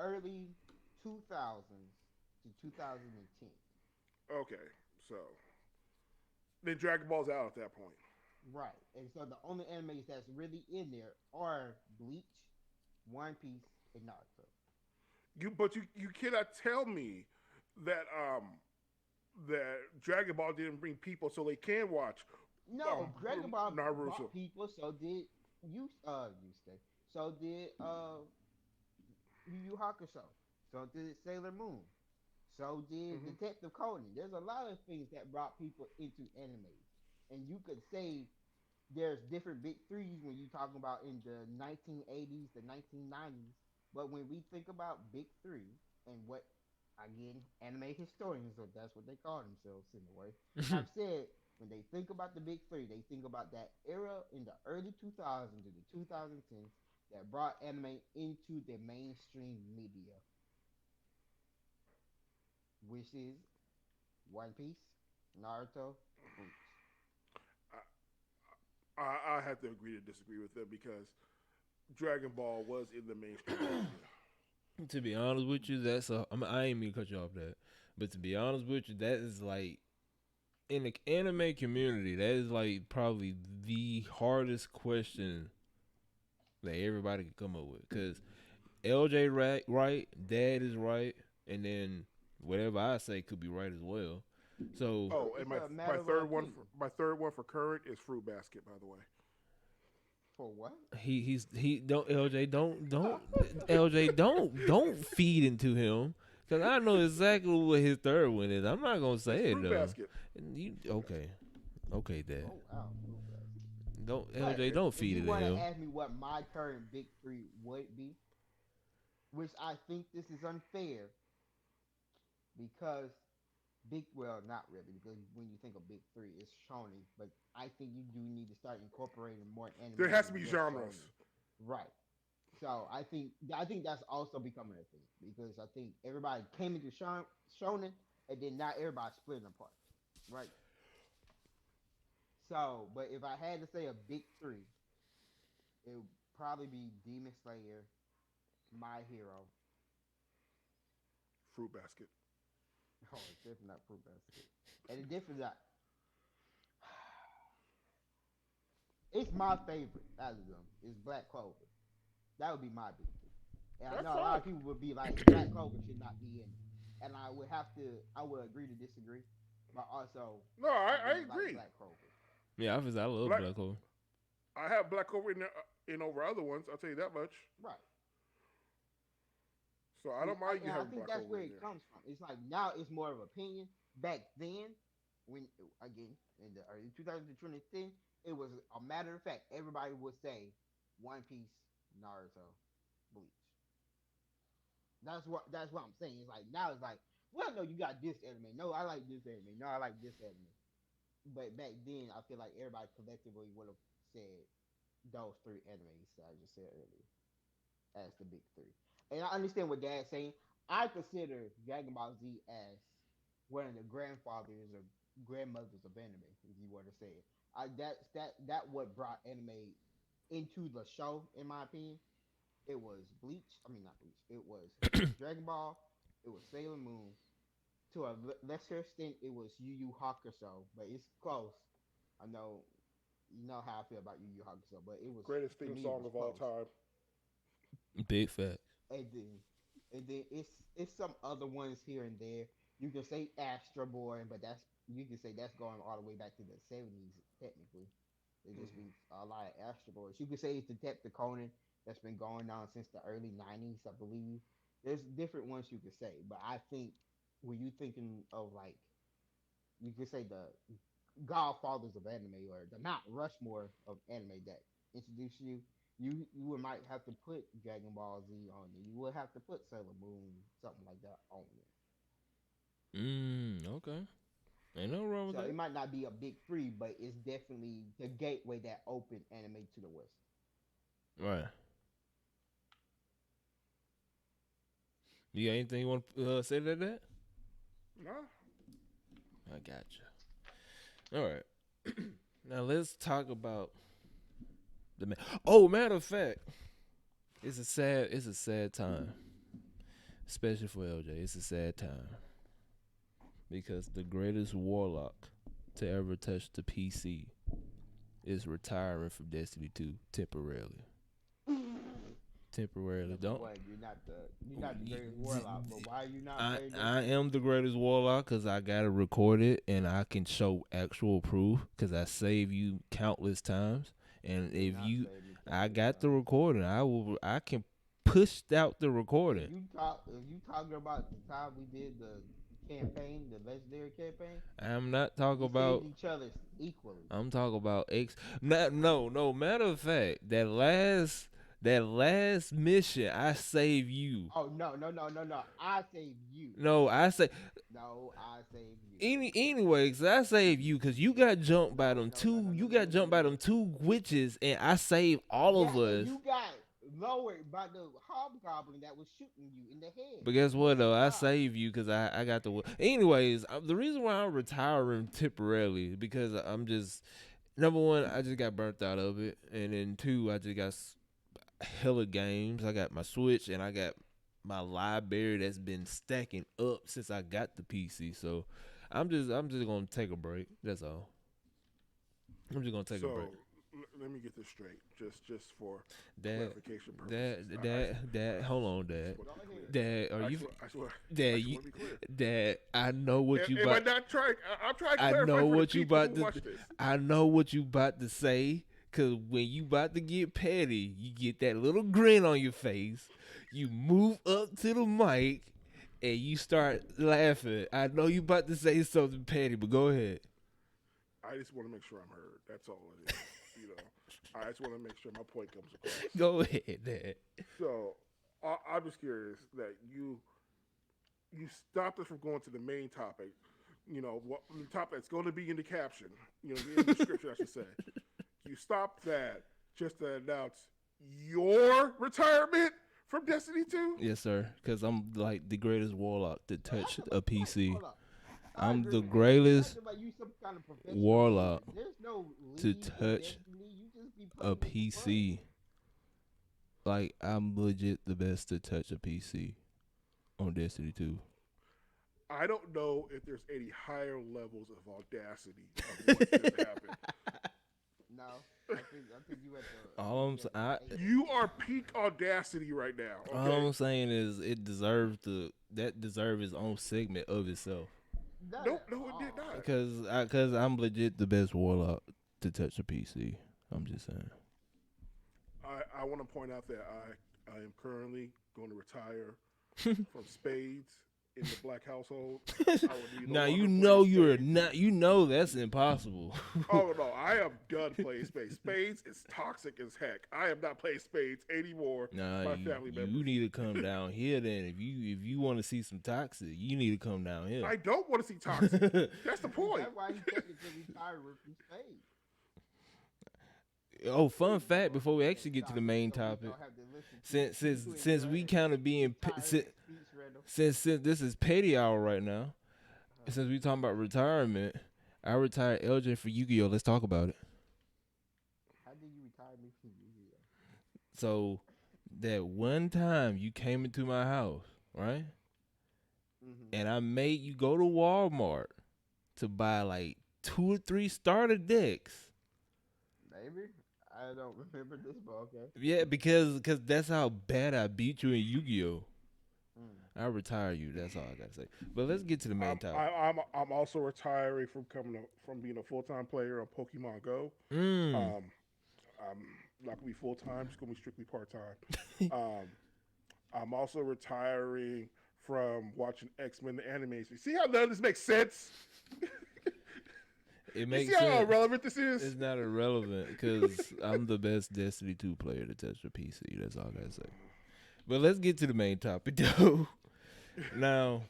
[SPEAKER 2] early 2000s to 2010.
[SPEAKER 3] okay, so then Dragon Ball's out at that point.
[SPEAKER 2] Right. And so the only animes that's really in there are Bleach, One Piece, and Naruto.
[SPEAKER 3] You cannot tell me that that Dragon Ball didn't bring people so they can watch
[SPEAKER 2] No, Dragon Ball
[SPEAKER 3] Naruto.
[SPEAKER 2] brought people, so did you stay. So did Yu Yu Hakusho. So did Sailor Moon. So did
[SPEAKER 3] Hmm.
[SPEAKER 2] Detective Conan. There's a lot of things that brought people into anime. And you could say there's different big threes when you talking about in the 1980s, the 1990s. But when we think about big three and what again anime historians, or that's what they call themselves in a way, have said when they think about the big three, they think about that era in the early 2000s to the 2010s that brought anime into the mainstream media, which is One Piece, Naruto, Bleach.
[SPEAKER 3] I have to agree to disagree with them because Dragon Ball was in the mainstream media.
[SPEAKER 1] To be honest with you, that's a. I ain't mean to cut you off that, but to be honest with you, that is like in the anime community, that is like probably the hardest question that everybody can come up with. Cause LJ right, Dad is right, and then whatever I say could be right as well. So
[SPEAKER 3] Oh, and
[SPEAKER 2] It's a matter of opinion.
[SPEAKER 3] my third one for current is Fruit Basket, by the way.
[SPEAKER 2] For what?
[SPEAKER 1] he don't LJ don't LJ don't feed into him. Cause I know exactly what his third one is. I'm not gonna
[SPEAKER 3] It's
[SPEAKER 1] say it
[SPEAKER 3] Fruit
[SPEAKER 1] though.
[SPEAKER 3] Basket.
[SPEAKER 1] And you okay, Dad.
[SPEAKER 2] Oh wow, Fruit Basket.
[SPEAKER 1] Don't
[SPEAKER 2] But
[SPEAKER 1] LJ don't
[SPEAKER 2] if
[SPEAKER 1] feed
[SPEAKER 2] you
[SPEAKER 1] it to
[SPEAKER 2] want to
[SPEAKER 1] him.
[SPEAKER 2] ask me what my current big three would be, which I think this is unfair because not really because when you think of big three, it's shonen, but I think you do need to start incorporating more anime
[SPEAKER 3] There has to
[SPEAKER 2] than
[SPEAKER 3] be
[SPEAKER 2] just
[SPEAKER 3] genres.
[SPEAKER 2] shonen. Right. So I think that's also becoming a thing because I think everybody came into shonen and then now everybody's splitting apart. Right. So, but if I had to say a big three, it would probably be Demon Slayer, My Hero.
[SPEAKER 3] Fruit Basket.
[SPEAKER 2] Oh, it's definitely not Fruit Basket. And it's definitely not. It's my favorite out of them. It's Black Clover. That would be my big three. And I
[SPEAKER 3] That's
[SPEAKER 2] know a lot
[SPEAKER 3] fine.
[SPEAKER 2] of people would be like, Black Clover should not be in it. And I would agree to disagree. But also,
[SPEAKER 3] No,
[SPEAKER 2] I
[SPEAKER 3] I
[SPEAKER 2] really like
[SPEAKER 3] agree.
[SPEAKER 2] Black Clover.
[SPEAKER 1] Yeah, I love
[SPEAKER 3] Black.
[SPEAKER 1] Black Hole.
[SPEAKER 3] I have Black Clover in over other ones. I'll tell you that much.
[SPEAKER 2] Right.
[SPEAKER 3] So I
[SPEAKER 2] See,
[SPEAKER 3] don't mind you
[SPEAKER 2] I
[SPEAKER 3] having
[SPEAKER 2] think
[SPEAKER 3] Black
[SPEAKER 2] that's
[SPEAKER 3] Clover
[SPEAKER 2] where
[SPEAKER 3] in
[SPEAKER 2] it
[SPEAKER 3] there.
[SPEAKER 2] comes from. It's like now it's more of opinion. Back then, when again in the early 2000s to 2010, it was a matter of fact. Everybody would say One Piece, Naruto, Bleach. That's what I'm saying. It's like now it's like, well, no, you got this anime. No, I like this anime. No, I like this anime. But back then, I feel like everybody collectively would have said those three animes that I just said earlier as the big three. And I understand what Dad's saying. I consider Dragon Ball Z as one of the grandfathers or grandmothers of anime, if you were to say it. That what brought anime into the show, in my opinion. It was Bleach. I mean, not Bleach. It was Dragon Ball. It was Sailor Moon. To a lesser extent, it was Yu Yu Hakusho, but it's close. I know you know how I feel about Yu Yu Hakusho, but it was
[SPEAKER 3] Greatest
[SPEAKER 2] to
[SPEAKER 3] theme
[SPEAKER 2] me it
[SPEAKER 3] song
[SPEAKER 2] was
[SPEAKER 3] of all
[SPEAKER 2] close.
[SPEAKER 3] time.
[SPEAKER 1] Big fact.
[SPEAKER 2] And then it's some other ones here and there. You can say Astro Boy, but that's you can say that's going all the way back to the 70s technically. It just
[SPEAKER 3] Mm-hmm.
[SPEAKER 2] be a lot of Astro Boys. You could say it's Detective Conan that's been going on since the early '90s, I believe. There's different ones you could say, but I think when you thinking of like you could say the godfathers of anime or the Mount Rushmore of anime that introduced you, you would might have to put Dragon Ball Z on there. You would have to put Sailor Moon, something like that on there.
[SPEAKER 1] Okay. Ain't no wrong with
[SPEAKER 2] So it
[SPEAKER 1] that.
[SPEAKER 2] might not be a big three, but it's definitely the gateway that opened anime to the West.
[SPEAKER 1] Right. You got anything you want to say to that?
[SPEAKER 3] No,
[SPEAKER 1] I got you. All right. Now let's talk about the man. Oh, matter of fact, it's a sad time, especially for LJ. It's a sad time because the greatest warlock to ever touch the PC is retiring from Destiny 2 temporarily. Temporarily.
[SPEAKER 2] Number
[SPEAKER 1] Don't.
[SPEAKER 2] one, you're not the greatest warlock, but why are you not
[SPEAKER 1] I
[SPEAKER 2] playing
[SPEAKER 1] I
[SPEAKER 2] Destiny
[SPEAKER 1] am
[SPEAKER 2] 2?
[SPEAKER 1] the greatest warlock because I gotta record it and I can show actual proof because I save you countless times. And
[SPEAKER 2] You did
[SPEAKER 1] if
[SPEAKER 2] not
[SPEAKER 1] you,
[SPEAKER 2] save me
[SPEAKER 1] I
[SPEAKER 2] countless
[SPEAKER 1] got the
[SPEAKER 2] times.
[SPEAKER 1] recording. I can push out the
[SPEAKER 2] If
[SPEAKER 1] recording.
[SPEAKER 2] you talk, if you talking about the time we did the campaign, the legendary campaign,
[SPEAKER 1] I'm not talking
[SPEAKER 2] we saved
[SPEAKER 1] about.
[SPEAKER 2] each other equally.
[SPEAKER 1] I'm talking about X. Not, no, no. Matter of fact, that last mission, I save you.
[SPEAKER 2] Oh no, no, no, no, no! I saved you.
[SPEAKER 1] No, I say
[SPEAKER 2] No, I saved you.
[SPEAKER 1] anyways. I save you because you got jumped by
[SPEAKER 2] No,
[SPEAKER 1] them
[SPEAKER 2] no, no,
[SPEAKER 1] two.
[SPEAKER 2] no, no,
[SPEAKER 1] You
[SPEAKER 2] no,
[SPEAKER 1] got
[SPEAKER 2] no, no,
[SPEAKER 1] jumped
[SPEAKER 2] no,
[SPEAKER 1] by
[SPEAKER 2] no.
[SPEAKER 1] them two witches, and I saved all
[SPEAKER 2] Yeah,
[SPEAKER 1] of
[SPEAKER 2] and
[SPEAKER 1] us.
[SPEAKER 2] you got lowered by the hobgoblin that was shooting you in the head.
[SPEAKER 1] But guess
[SPEAKER 2] You
[SPEAKER 1] what though? I
[SPEAKER 2] survived.
[SPEAKER 1] saved you because I got the. Anyways, the reason why I'm retiring temporarily is because I'm just number one. I just got burnt out of it, and then two, I just got hella games. I got my Switch and I got my library that's been stacking up since I got the PC. So I'm just gonna take a break. That's all. I'm just gonna take a break.
[SPEAKER 3] so let me get this straight, just for
[SPEAKER 1] Dad,
[SPEAKER 3] clarification purposes.
[SPEAKER 1] dad, dad. Hold on,
[SPEAKER 3] I just
[SPEAKER 1] dad.
[SPEAKER 3] want to
[SPEAKER 2] Go
[SPEAKER 3] be clear.
[SPEAKER 2] ahead.
[SPEAKER 1] Dad, are
[SPEAKER 3] I
[SPEAKER 1] you?
[SPEAKER 3] just, I just, want, I
[SPEAKER 1] Dad,
[SPEAKER 3] just
[SPEAKER 1] you,
[SPEAKER 3] want to be clear.
[SPEAKER 1] Dad. I know what you
[SPEAKER 3] Am I
[SPEAKER 1] about.
[SPEAKER 3] not trying? I'm trying to
[SPEAKER 1] I
[SPEAKER 3] clarify
[SPEAKER 1] know
[SPEAKER 3] for the
[SPEAKER 1] what you
[SPEAKER 3] people who
[SPEAKER 1] about to.
[SPEAKER 3] watch this.
[SPEAKER 1] I know what you about to say. Cause when you about to get petty, you get that little grin on your face. You move up to the mic and you start laughing. I know you about to say something petty, but go ahead.
[SPEAKER 3] I just want to make sure I'm heard. That's all it is. I just want to make sure my point comes across.
[SPEAKER 1] Go ahead, Dad.
[SPEAKER 3] So I'm just curious that you stopped us from going to the main topic. What the topic that's going to be in the caption. In the description, I should say. You stopped that just to announce your retirement from Destiny 2?
[SPEAKER 1] Yes, sir. Cause I'm like the greatest warlock to
[SPEAKER 2] Wait,
[SPEAKER 1] touch a
[SPEAKER 2] wait,
[SPEAKER 1] PC.
[SPEAKER 2] hold up. I
[SPEAKER 1] I'm
[SPEAKER 2] agree
[SPEAKER 1] the
[SPEAKER 2] with that, but you
[SPEAKER 1] greatest
[SPEAKER 2] acting like you some kind of professional gamer.
[SPEAKER 1] warlock
[SPEAKER 2] There's no
[SPEAKER 1] to
[SPEAKER 2] league in
[SPEAKER 1] touch
[SPEAKER 2] Destiny. You just be
[SPEAKER 1] a
[SPEAKER 2] playing it for fun.
[SPEAKER 1] PC. Like I'm legit the best to touch a PC on Destiny 2.
[SPEAKER 3] I don't know if there's any higher levels of audacity of what just happened.
[SPEAKER 2] No, I think you at the I
[SPEAKER 1] All
[SPEAKER 2] think
[SPEAKER 1] I'm
[SPEAKER 2] you
[SPEAKER 1] s-
[SPEAKER 2] at
[SPEAKER 1] I,
[SPEAKER 2] the eight.
[SPEAKER 3] You are peak audacity right now,
[SPEAKER 1] all
[SPEAKER 3] okay?
[SPEAKER 1] I'm saying is it deserves that deserves its own segment of itself.
[SPEAKER 2] Not
[SPEAKER 3] No,
[SPEAKER 2] at
[SPEAKER 3] no, it did
[SPEAKER 2] all.
[SPEAKER 3] not.
[SPEAKER 1] Cause I'm legit the best warlock to touch a PC. I'm just saying.
[SPEAKER 3] I want to point out that I am currently going to retire from spades in the black household, I would be no
[SPEAKER 1] Now
[SPEAKER 3] longer
[SPEAKER 1] you
[SPEAKER 3] playing
[SPEAKER 1] know you're
[SPEAKER 3] spades.
[SPEAKER 1] not. You know that's impossible.
[SPEAKER 3] Oh no, I am done playing spades. Spades is toxic as heck. I am not playing spades anymore.
[SPEAKER 1] Nah,
[SPEAKER 3] My
[SPEAKER 1] you,
[SPEAKER 3] family
[SPEAKER 1] you
[SPEAKER 3] members.
[SPEAKER 1] need to come down here. Then if you want to see some toxic, you need to come down here.
[SPEAKER 3] I don't want to see toxic. That's the point.
[SPEAKER 2] That's why he technically retired from spades.
[SPEAKER 1] Oh, fun fact! Before we actually get to the main
[SPEAKER 2] So we
[SPEAKER 1] topic,
[SPEAKER 2] don't have to listen to
[SPEAKER 1] since
[SPEAKER 2] you
[SPEAKER 1] since
[SPEAKER 2] and
[SPEAKER 1] since we
[SPEAKER 2] Brad
[SPEAKER 1] kind of being
[SPEAKER 2] retire
[SPEAKER 1] since,
[SPEAKER 2] speech random.
[SPEAKER 1] since this is petty hour right now, and since we talking about retirement, I retired LJ for Yu-Gi-Oh. Let's talk about it.
[SPEAKER 2] How did you retire me from Yu-Gi-Oh?
[SPEAKER 1] So that one time you came into my house, right?
[SPEAKER 2] Mm-hmm.
[SPEAKER 1] And I made you go to Walmart to buy like 2 or 3 starter decks.
[SPEAKER 2] Maybe I don't remember this, but okay.
[SPEAKER 1] Yeah, because that's how bad I beat you in Yu-Gi-Oh.
[SPEAKER 2] Mm.
[SPEAKER 1] I retire you. That's all I gotta say. But let's get to the main topic.
[SPEAKER 3] I'm also retiring from being a full time player on Pokemon Go.
[SPEAKER 1] Mm.
[SPEAKER 3] I'm not gonna be full time. Just gonna be strictly part time. I'm also retiring from watching X-Men the animation. See how none of this makes sense?
[SPEAKER 1] It makes
[SPEAKER 3] you see how
[SPEAKER 1] sense.
[SPEAKER 3] irrelevant this is?
[SPEAKER 1] It's not irrelevant because I'm the best Destiny 2 player to touch the PC. That's all I gotta say. But let's get to the main topic, though. Now,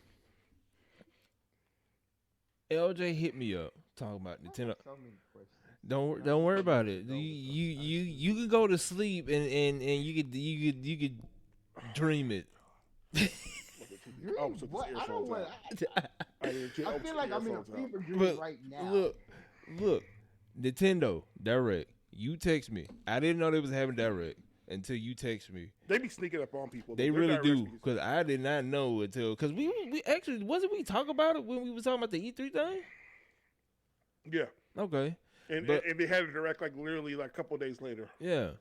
[SPEAKER 1] LJ hit me up talking about Nintendo.
[SPEAKER 2] So many questions.
[SPEAKER 1] Don't worry about it. You can go to sleep and you could dream it.
[SPEAKER 3] Oh, so
[SPEAKER 2] What? I don't want. I feel like I'm in a fever dream
[SPEAKER 1] But
[SPEAKER 2] right now.
[SPEAKER 1] Look, Nintendo Direct. You text me. I didn't know they was having Direct until you text me.
[SPEAKER 3] They be sneaking up on people.
[SPEAKER 1] They really do, because I did not know until because we actually wasn't we talk about it when we was talking about the E3 thing.
[SPEAKER 3] Yeah.
[SPEAKER 1] Okay.
[SPEAKER 3] And
[SPEAKER 1] But-
[SPEAKER 3] they had it direct like literally like a couple of days later.
[SPEAKER 1] Yeah,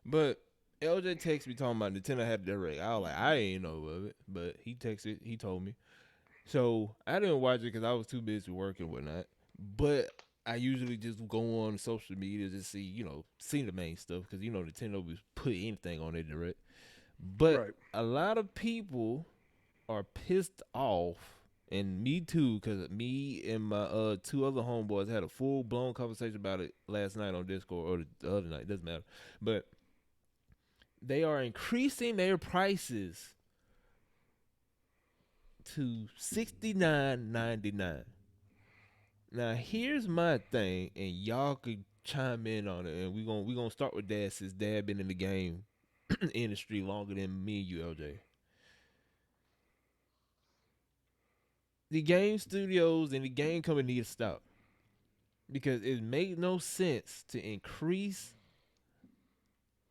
[SPEAKER 1] but LJ texted me talking about Nintendo had Direct. I was like, I ain't know of it, but he texted, he told me. So I didn't watch it because I was too busy working and whatnot. But I usually just go on social media to see the main stuff because Nintendo was put anything on their Direct. But
[SPEAKER 3] Right.
[SPEAKER 1] a lot of people are pissed off. And me too, because me and my 2 other homeboys had a full-blown conversation about it last night on Discord, or the other night, doesn't matter. But they are increasing their prices to $69.99. Now, here's my thing, and y'all could chime in on it, and we gonna start with Dad, since Dad been in the game industry longer than me and you, LJ. The game studios and the game company need to stop, because it makes no sense to increase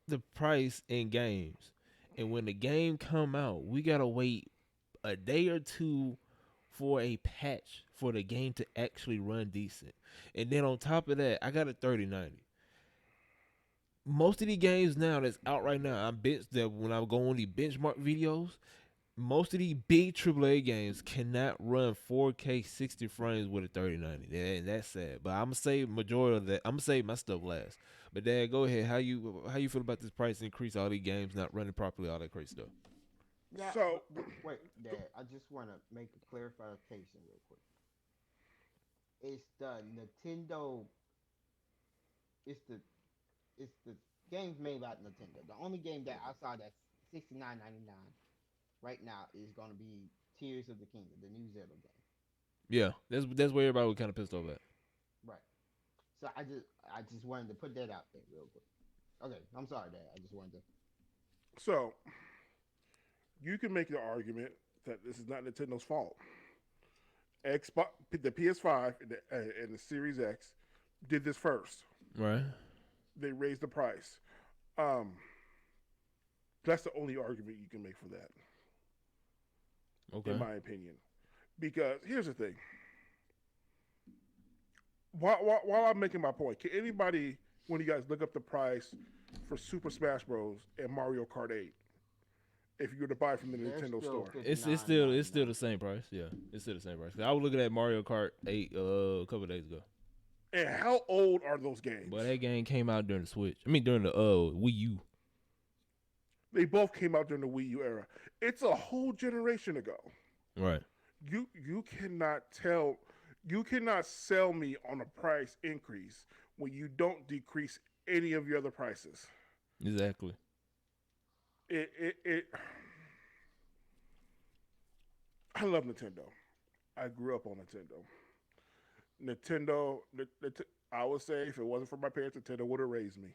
[SPEAKER 1] the price in games, and when the game come out, we gotta wait a day or two for a patch for the game to actually run decent. And then on top of that, I got a 3090. Most of the games now that's out right now, when I go on the benchmark videos, most of the big AAA games cannot run 4K 60 frames with a 3090. And that's sad. But I'm gonna save majority of that. I'm gonna save my stuff last. But Dad, go ahead. How you feel about this price increase? All these games not running properly, all that crazy stuff.
[SPEAKER 2] Yeah,
[SPEAKER 3] So-
[SPEAKER 2] wait, Dad. I just want to make a clarification real quick. It's the Nintendo. It's the games made by Nintendo. The only game that I saw that's $69.99 right now is gonna be Tears of the Kingdom, the new Zelda game.
[SPEAKER 1] Yeah, that's where everybody was kind of pissed off at.
[SPEAKER 2] Right. So I just wanted to put that out there real quick. Okay, I'm sorry, Dad. I just wanted to.
[SPEAKER 3] So you can make the argument that this is not Nintendo's fault. Xbox, the PS5 and the Series X did this first.
[SPEAKER 1] Right.
[SPEAKER 3] They raised the price. That's the only argument you can make for that,
[SPEAKER 1] Okay.
[SPEAKER 3] in my opinion. Because here's the thing. While I'm making my point, can anybody, when you guys look up the price for Super Smash Bros. And Mario Kart 8, if you were to buy from the
[SPEAKER 2] They're
[SPEAKER 3] Nintendo
[SPEAKER 2] still
[SPEAKER 3] store?
[SPEAKER 1] It's still the same price. Yeah, it's still the same price. I was looking at Mario Kart 8 a couple of days ago.
[SPEAKER 3] And how old are those games?
[SPEAKER 1] But that game came out during the Switch. I mean, during the Wii U.
[SPEAKER 3] They both came out during the Wii U era. It's a whole generation ago.
[SPEAKER 1] Right.
[SPEAKER 3] You cannot tell you cannot sell me on a price increase when you don't decrease any of your other prices.
[SPEAKER 1] Exactly.
[SPEAKER 3] It I love Nintendo. I grew up on Nintendo. I would say if it wasn't for my parents, Nintendo would have raised me.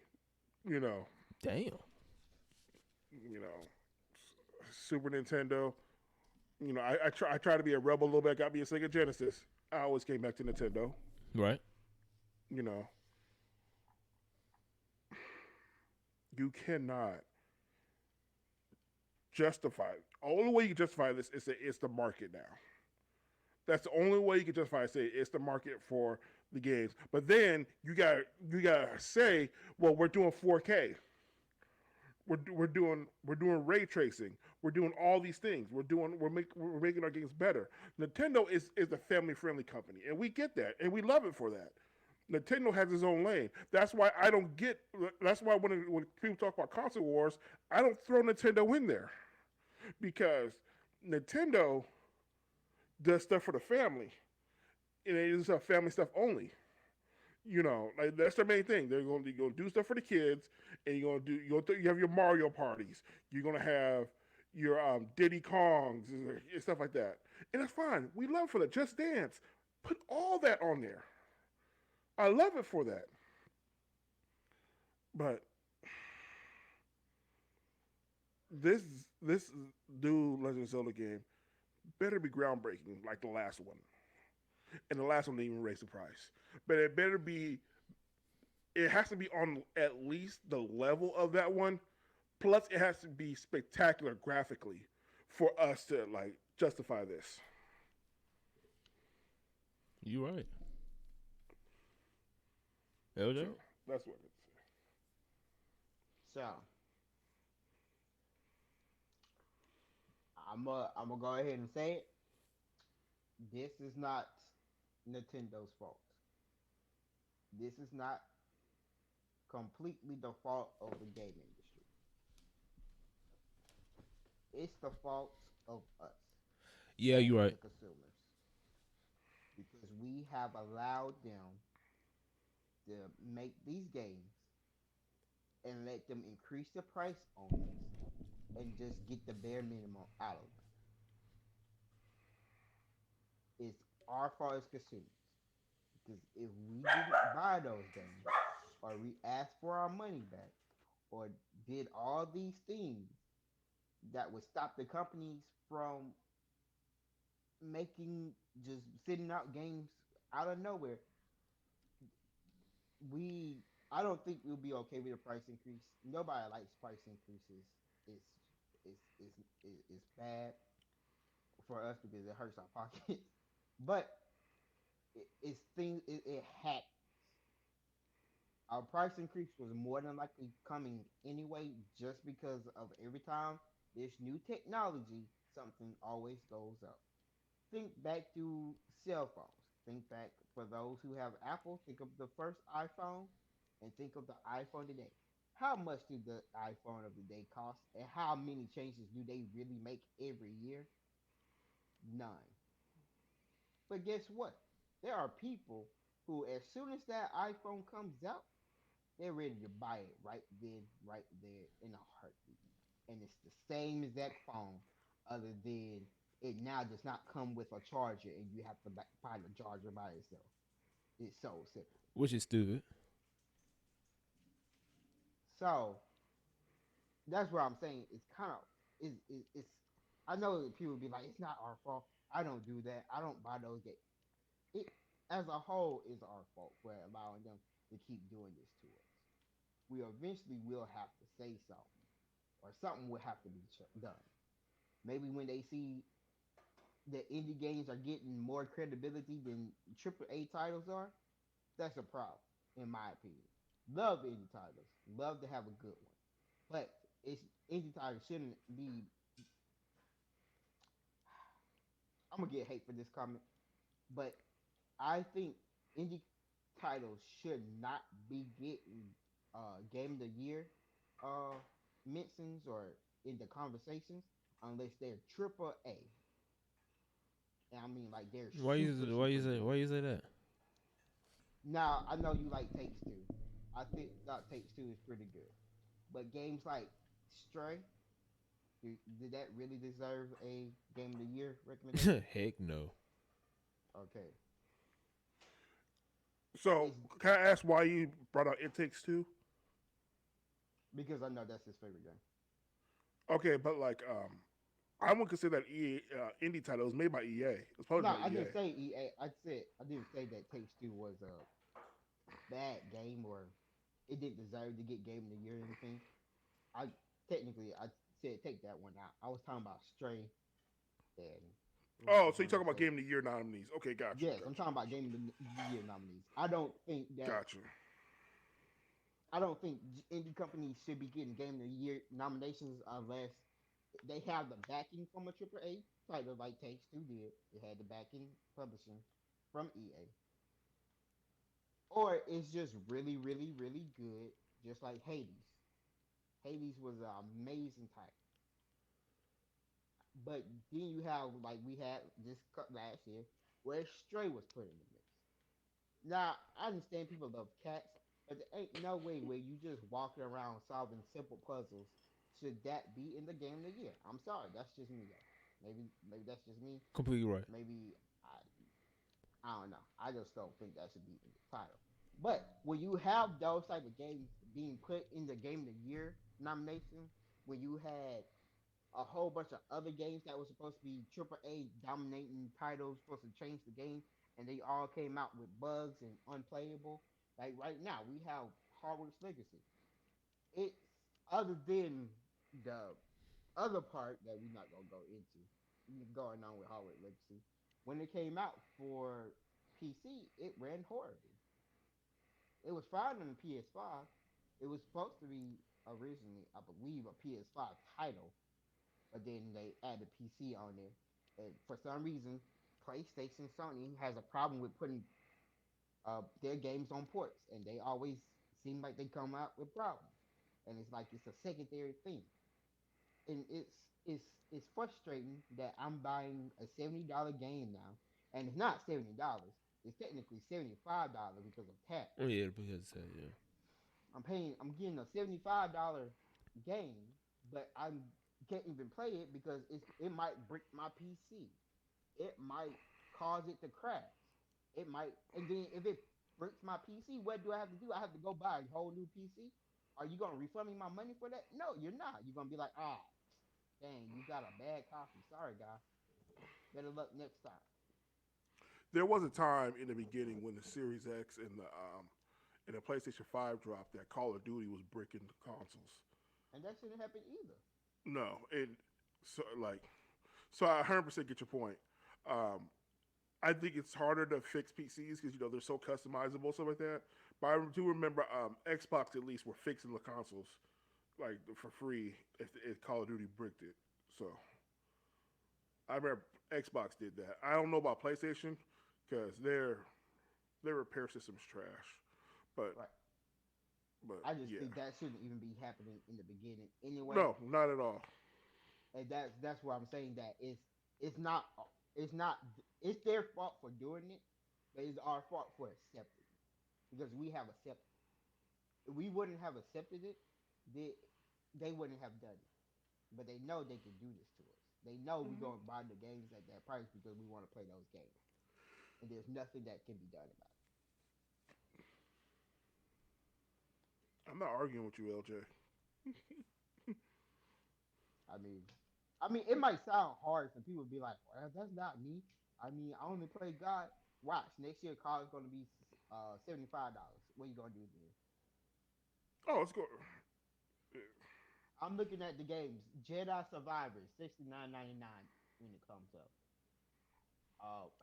[SPEAKER 3] You know,
[SPEAKER 1] Damn.
[SPEAKER 3] you know, Super Nintendo. I try to be a rebel a little bit. Got me a Sega Genesis. I always came back to Nintendo.
[SPEAKER 1] Right.
[SPEAKER 3] You know, you cannot justify. Only way you can justify this is that it's the market now. That's the only way you can justify. Say it's the market for the games. But then you got to say, well, we're doing 4K. We're doing ray tracing. We're doing all these things. We're making our games better. Nintendo is a family friendly company, and we get that, and we love it for that. Nintendo has its own lane. That's why I don't get. That's why when people talk about console wars, I don't throw Nintendo in there because Nintendo does stuff for the family, and it is family stuff only. Like that's their main thing. They're gonna do stuff for the kids, and you have your Mario parties. You're gonna have your Diddy Kongs and stuff like that, and that's fine. We love for that. Just Dance, put all that on there. I love it for that. But this this new Legend of Zelda game better be groundbreaking like the last one, and the last one didn't even raise the price. But it better be. It has to be on at least the level of that one. Plus, it has to be spectacular graphically for us to like justify this.
[SPEAKER 1] You right.
[SPEAKER 3] So
[SPEAKER 1] LJ?
[SPEAKER 3] that's what it's.
[SPEAKER 2] So I'm gonna go ahead and say it. This is not Nintendo's fault. This is not completely the fault of the game industry. It's the fault of us
[SPEAKER 1] Yeah, you
[SPEAKER 2] as
[SPEAKER 1] right.
[SPEAKER 2] the consumers because we have allowed them to make these games and let them increase the price on us and just get the bare minimum out of it. It's our fault as consumers because if we didn't buy those games or we asked for our money back or did all these things that would stop the companies from making just sitting out games out of nowhere, we I don't think we'll be okay with a price increase. Nobody likes price increases. It's it's bad for us because it hurts our pockets. But it's things it happens. Our price increase was more than likely coming anyway, just because of every time there's new technology, something always goes up. Think back to cell phones. Think back for those who have Apple, think of the first iPhone and think of the iPhone today. How much do the iPhone of the day cost and how many changes do they really make every year? None. But guess what? There are people who, as soon as that iPhone comes out, they're ready to buy it right then, right there in a heartbeat. And it's the same exact phone, other than it now does not come with a charger and you have to buy the charger by itself. It's so simple.
[SPEAKER 1] Which is stupid.
[SPEAKER 2] So that's what I'm saying. It's kind of it's. I know that people be like, it's not our fault. I don't do that. I don't buy those games. It as a whole is our fault for allowing them to keep doing this to us. We eventually will have to say something, or something will have to be done. Maybe when they see that indie games are getting more credibility than AAA titles are, that's a problem, in my opinion. Love indie titles, love to have a good one, but it's indie titles shouldn't be. I'm gonna get hate for this comment, but I think indie titles should not be getting game of the year uh mentions or in the conversations unless they're triple A. And I mean, like they're
[SPEAKER 1] Why
[SPEAKER 2] super,
[SPEAKER 1] you why you
[SPEAKER 2] super
[SPEAKER 1] say
[SPEAKER 2] good.
[SPEAKER 1] that?
[SPEAKER 2] Now I know you like Takes Two. I think that Takes Two is pretty good. But games like Stray, did that really deserve a Game of the Year recommendation?
[SPEAKER 1] Heck no.
[SPEAKER 2] Okay,
[SPEAKER 3] So,
[SPEAKER 2] it's
[SPEAKER 3] can I ask why you brought out It Takes Two?
[SPEAKER 2] because I know that's his favorite game.
[SPEAKER 3] Okay, but like, I would consider that indie title. It was made by EA. It was published
[SPEAKER 2] No,
[SPEAKER 3] by
[SPEAKER 2] I
[SPEAKER 3] EA.
[SPEAKER 2] didn't say EA. I didn't say that Takes Two was a bad game or it didn't deserve to get Game of the Year or anything. I I said take that one out. I was talking about Stray and what was
[SPEAKER 3] Oh,
[SPEAKER 2] the
[SPEAKER 3] so you're
[SPEAKER 2] one I
[SPEAKER 3] talking about
[SPEAKER 2] said?
[SPEAKER 3] Game of the Year nominees? Okay, got you,
[SPEAKER 2] Yes, I'm
[SPEAKER 3] got you,
[SPEAKER 2] talking about Game of the Year nominees.
[SPEAKER 3] got you.
[SPEAKER 2] I don't think indie companies should be getting Game of the Year nominations unless they have the backing from a AAA title like Takes Two did. It had the backing publishing from EA, or it's just really, really, really good, just like Hades. Hades was an amazing title. But then you have like we had this last year where Stray was put in the mix. Now I understand people love cats, but there ain't no way where you just walking around solving simple puzzles should that be in the game of the year. I'm sorry, that's just me though. Maybe that's just me.
[SPEAKER 1] Completely right.
[SPEAKER 2] Maybe I don't know. I just don't think that should be in the title. But when you have those type of games being put in the game of the year nomination, when you had a whole bunch of other games that were supposed to be AAA dominating titles, supposed to change the game, and they all came out with bugs and unplayable. Like right now, we have Hogwarts Legacy. It's other than the other part that we're not gonna go into going on with Hogwarts Legacy. When it came out for PC, it ran horribly. It was fine on the PS5. It was supposed to be originally, I believe, a PS5 title, but then they added PC on there. And for some reason, PlayStation, Sony has a problem with putting their games on ports, and they always seem like they come out with problems. And it's like it's a secondary thing, and it's frustrating that I'm buying a $70 game now, and it's not $70. It's technically $75 because of tax.
[SPEAKER 1] Oh yeah, because yeah.
[SPEAKER 2] I'm getting a $75 game, but I can't even play it because it might break my PC. It might cause it to crash. It might, and then if it breaks my PC, what do I have to do? I have to go buy a whole new PC. Are you gonna refund me my money for that? No, you're not. You're gonna be like, dang, you got a bad copy. Sorry, guy. Better luck next time.
[SPEAKER 3] There was a time in the beginning when the Series X and the PlayStation 5 dropped that Call of Duty was breaking the consoles.
[SPEAKER 2] And that shouldn't happen either.
[SPEAKER 3] No, and so like, so I 100% get your point. Um, I think it's harder to fix PCs because they're so customizable stuff like that. But I do remember Xbox at least were fixing the consoles like for free if Call of Duty bricked it. So I remember Xbox did that. I don't know about PlayStation because their repair system's trash. But
[SPEAKER 2] Right.
[SPEAKER 3] but
[SPEAKER 2] I just
[SPEAKER 3] yeah,
[SPEAKER 2] think that shouldn't even be happening in the beginning anyway.
[SPEAKER 3] no, not at all.
[SPEAKER 2] And that's why I'm saying that it's not it's not it's their fault for doing it, but it's our fault for accepting it because we have accepted. If we wouldn't have accepted it, they they wouldn't have done it. But they know they can do this to us. They know we're going to buy the games at that price because we want to play those games, and there's nothing that can be done about
[SPEAKER 3] I'm not arguing with you, LJ.
[SPEAKER 2] it. I mean, it might sound hard for people to be like, "Well, that's not me." I mean, I only play God. Watch next year, car is going to be $75. What are you going to do then?
[SPEAKER 3] Oh, let's go.
[SPEAKER 2] I'm looking at the games. Jedi Survivor, 69.99 when it comes up.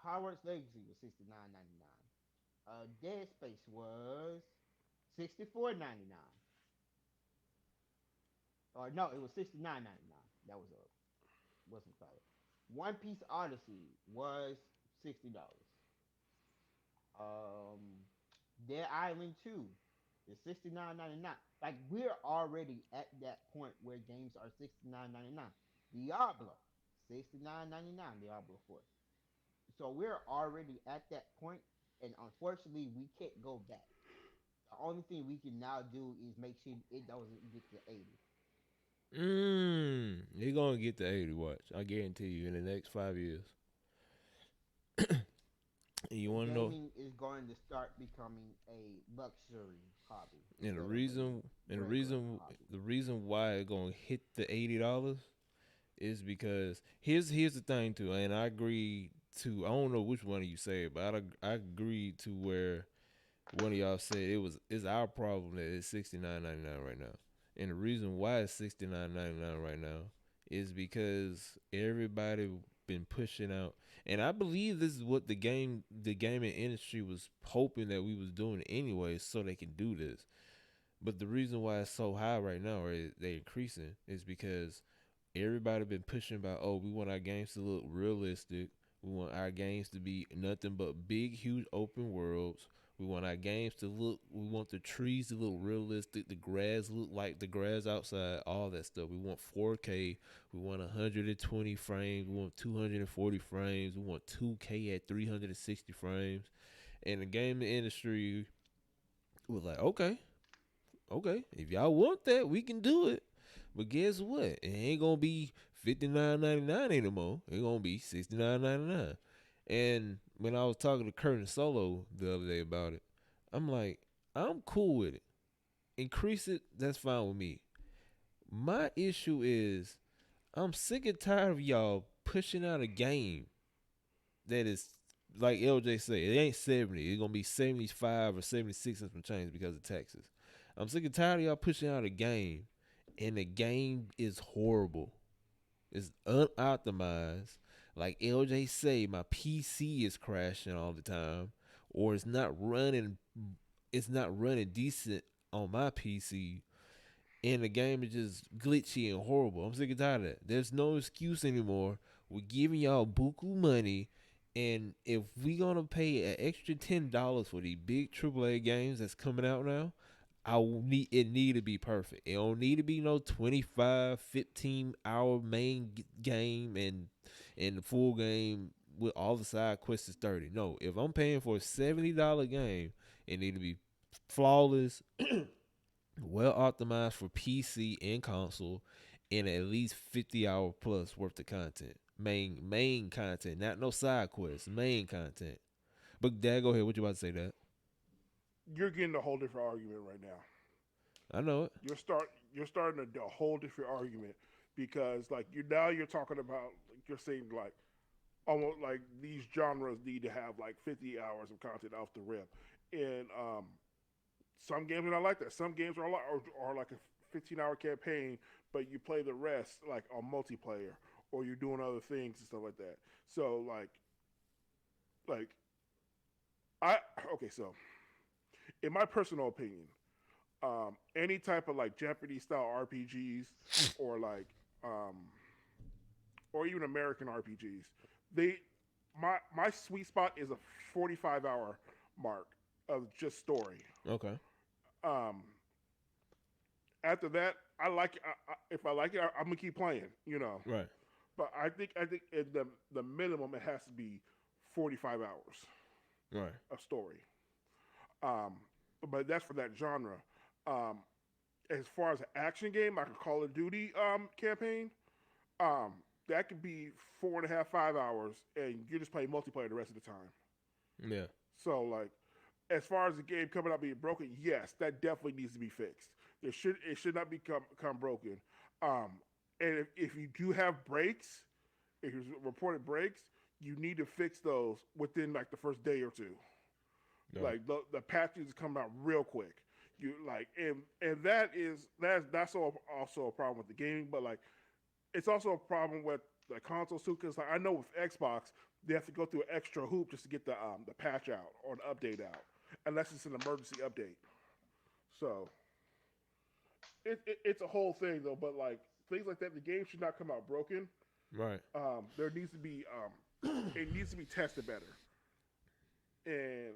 [SPEAKER 2] Howard's Legacy was 69.99. Dead Space was 64.99. Or no, it was 69.99. That was a wasn't credit. One Piece Odyssey was $60. Um, Dead Island 2 is 69.99. Like we're already at that point where games are 69.99. Diablo 69.99. Diablo 4. So we're already at that point, and unfortunately, we can't go back. The only thing we can now do is make sure it doesn't get to 80.
[SPEAKER 1] You're gonna get the 80 watch. I guarantee you in the next 5 years. And you wanna know
[SPEAKER 2] Gaming is going to start becoming a luxury hobby
[SPEAKER 1] and the
[SPEAKER 2] instead of a
[SPEAKER 1] reason and the
[SPEAKER 2] regular
[SPEAKER 1] reason
[SPEAKER 2] hobby.
[SPEAKER 1] the reason why it's gonna hit the $80 is because here's the thing too, and I agree to I don't know which one of you say it, but I agreed to where one of y'all said it's our problem that it's $69.99 right now. And the reason why it's $69.99 right now is because everybody been pushing out, and I believe this is what the gaming industry was hoping that we was doing anyway, so they can do this. But the reason why it's so high right now, or they increasing, is because everybody been pushing about, oh, we want our games to look realistic. We want our games to be nothing but big, huge open worlds. We want our games to look. We want the trees to look realistic. The grass look like the grass outside. All that stuff. We want 4K. We want 120 frames. We want 240 frames. We want 2K at 360 frames. And the gaming industry was like, okay, if y'all want that, we can do it. But guess what? It ain't gonna be $59.99 anymore. It's gonna be $69.99. And when I was talking to Kurt and Solo the other day about it, I'm like, I'm cool with it. Increase it, that's fine with me. My issue is I'm sick and tired of y'all pushing out a game that is like LJ said, it ain't 70. It's gonna be 75 or 76 and some change because of taxes. I'm sick and tired of y'all pushing out a game, and the game is horrible. It's unoptimized. Like LJ say, my PC is crashing all the time, or it's not running. It's not running decent on my PC, and the game is just glitchy and horrible. I'm sick and tired of that. There's no excuse anymore. We're giving y'all buku money, and if we gonna pay an extra $10 for these big AAA games that's coming out now, need to be perfect. It don't need to be no 25, 15 hour main game and the full game with all the side quests is 30. No, if I'm paying for a $70 game, it need to be flawless, well optimized for PC and console, and at least 50 hour plus worth of content. Main content, not no side quests. Main content. But Dad, go ahead. What you about to say? That
[SPEAKER 3] You're getting a whole different argument right now.
[SPEAKER 1] I know it.
[SPEAKER 3] You're starting a whole different argument because like you're talking about like, you're saying like almost like these genres need to have like 50 hours of content off the rip, and some games are not like that. Some games are like a 15-hour campaign, but you play the rest like on multiplayer or you're doing other things and stuff like that. So like I okay so in my personal opinion, any type of like Jeopardy style RPGs or like um, or even American RPGs, they my sweet spot is a 45-hour mark of just story.
[SPEAKER 1] Okay.
[SPEAKER 3] Um, After that, if I like it, I'm gonna keep playing. You know,
[SPEAKER 1] Right.
[SPEAKER 3] but I think the minimum it has to be 45 hours
[SPEAKER 1] Right.
[SPEAKER 3] of story. Um, but that's for that genre. Um, as far as an action game, like a Call of Duty campaign, um, that could be 4.5, 5 hours, and you're just playing multiplayer the rest of the time.
[SPEAKER 1] Yeah.
[SPEAKER 3] So like, as far as the game coming out being broken, yes, that definitely needs to be fixed. It should not become broken. Um, and if you do have breaks, if you reported breaks, you need to fix those within like the first day or two.
[SPEAKER 1] Yeah.
[SPEAKER 3] Like the patches come out real quick. You like and that's also a problem with the gaming, but like it's also a problem with the console too. Because like, I know with Xbox they have to go through an extra hoop just to get the patch out or the update out, unless it's an emergency update. So it's a whole thing though. But like things like that, the game should not come out broken.
[SPEAKER 1] Right.
[SPEAKER 3] There needs to be it needs to be tested better, and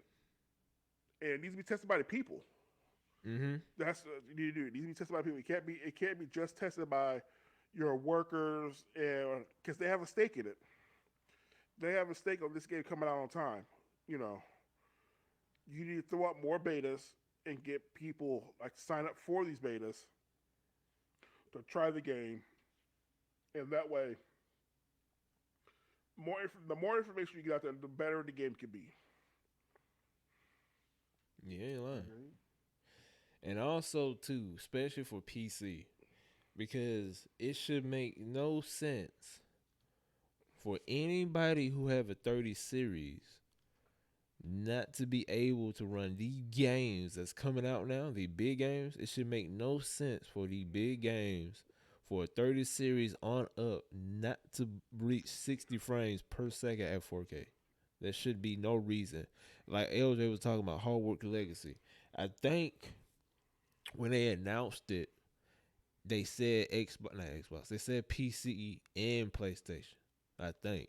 [SPEAKER 3] it needs to be tested by the people.
[SPEAKER 1] Mm-hmm.
[SPEAKER 3] That's you need to do. It needs to be tested by people. It can't be just tested by your workers, and because they have a stake in it. they have a stake on this game coming out on time. You know, you need to throw out more betas and get people like sign up for these betas to try the game, and that way, the more information you get out there, the better the game can be.
[SPEAKER 1] You ain't lying.
[SPEAKER 2] Agreed.
[SPEAKER 1] And also too, especially for PC, because it should make no sense for anybody who have a 30 series not to be able to run these games that's coming out now, the big games. It should make no sense for the big games for a 30 series on up not to reach 60 frames per second at 4K. There should be no reason. Like LJ was talking about Hard Work Legacy. I think when they announced it, they said Xbox, not Xbox. They said PC and PlayStation. I think.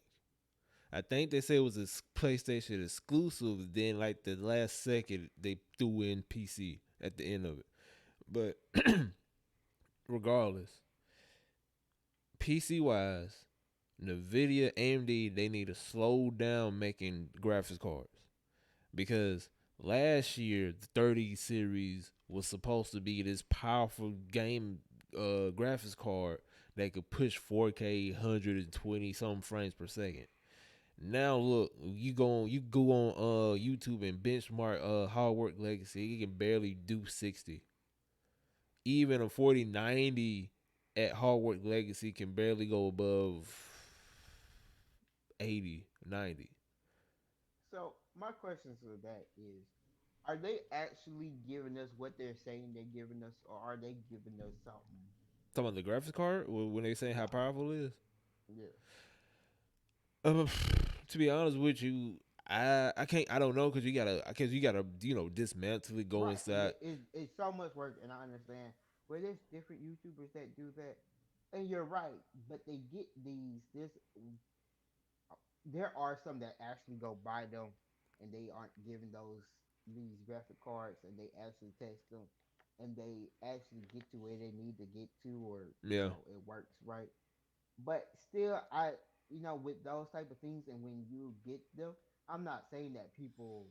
[SPEAKER 1] I think they said it was a PlayStation exclusive. Then, like the last second, they threw in PC at the end of it. But regardless, PC wise, Nvidia, AMD, they need to slow down making graphics cards because last year the 30 series was supposed to be this powerful game graphics card that could push 4K 120 some frames per second. Now look, you go on YouTube and benchmark Hard Work Legacy. It can barely do 60. Even a 4090 at Hard Work Legacy can barely go above 80, 90.
[SPEAKER 2] So my question to that is, are they actually giving us what they're saying they're giving us, or are they giving us something?
[SPEAKER 1] Talking about the graphics card when they saying how
[SPEAKER 2] Right.
[SPEAKER 1] powerful it is.
[SPEAKER 2] Yeah.
[SPEAKER 1] Um, to be honest with you, I can't I don't know because you gotta dismantle it, go
[SPEAKER 2] Right.
[SPEAKER 1] inside.
[SPEAKER 2] It's so much work, and I understand. Well, there's different YouTubers that do that, and you're right. But they get these. There are some that actually go buy them, and they aren't given these graphic cards, and they actually test them, and they actually get to where they need to get to, or
[SPEAKER 1] Yeah,
[SPEAKER 2] it works right. But still, with those type of things, and when you get them, I'm not saying that people,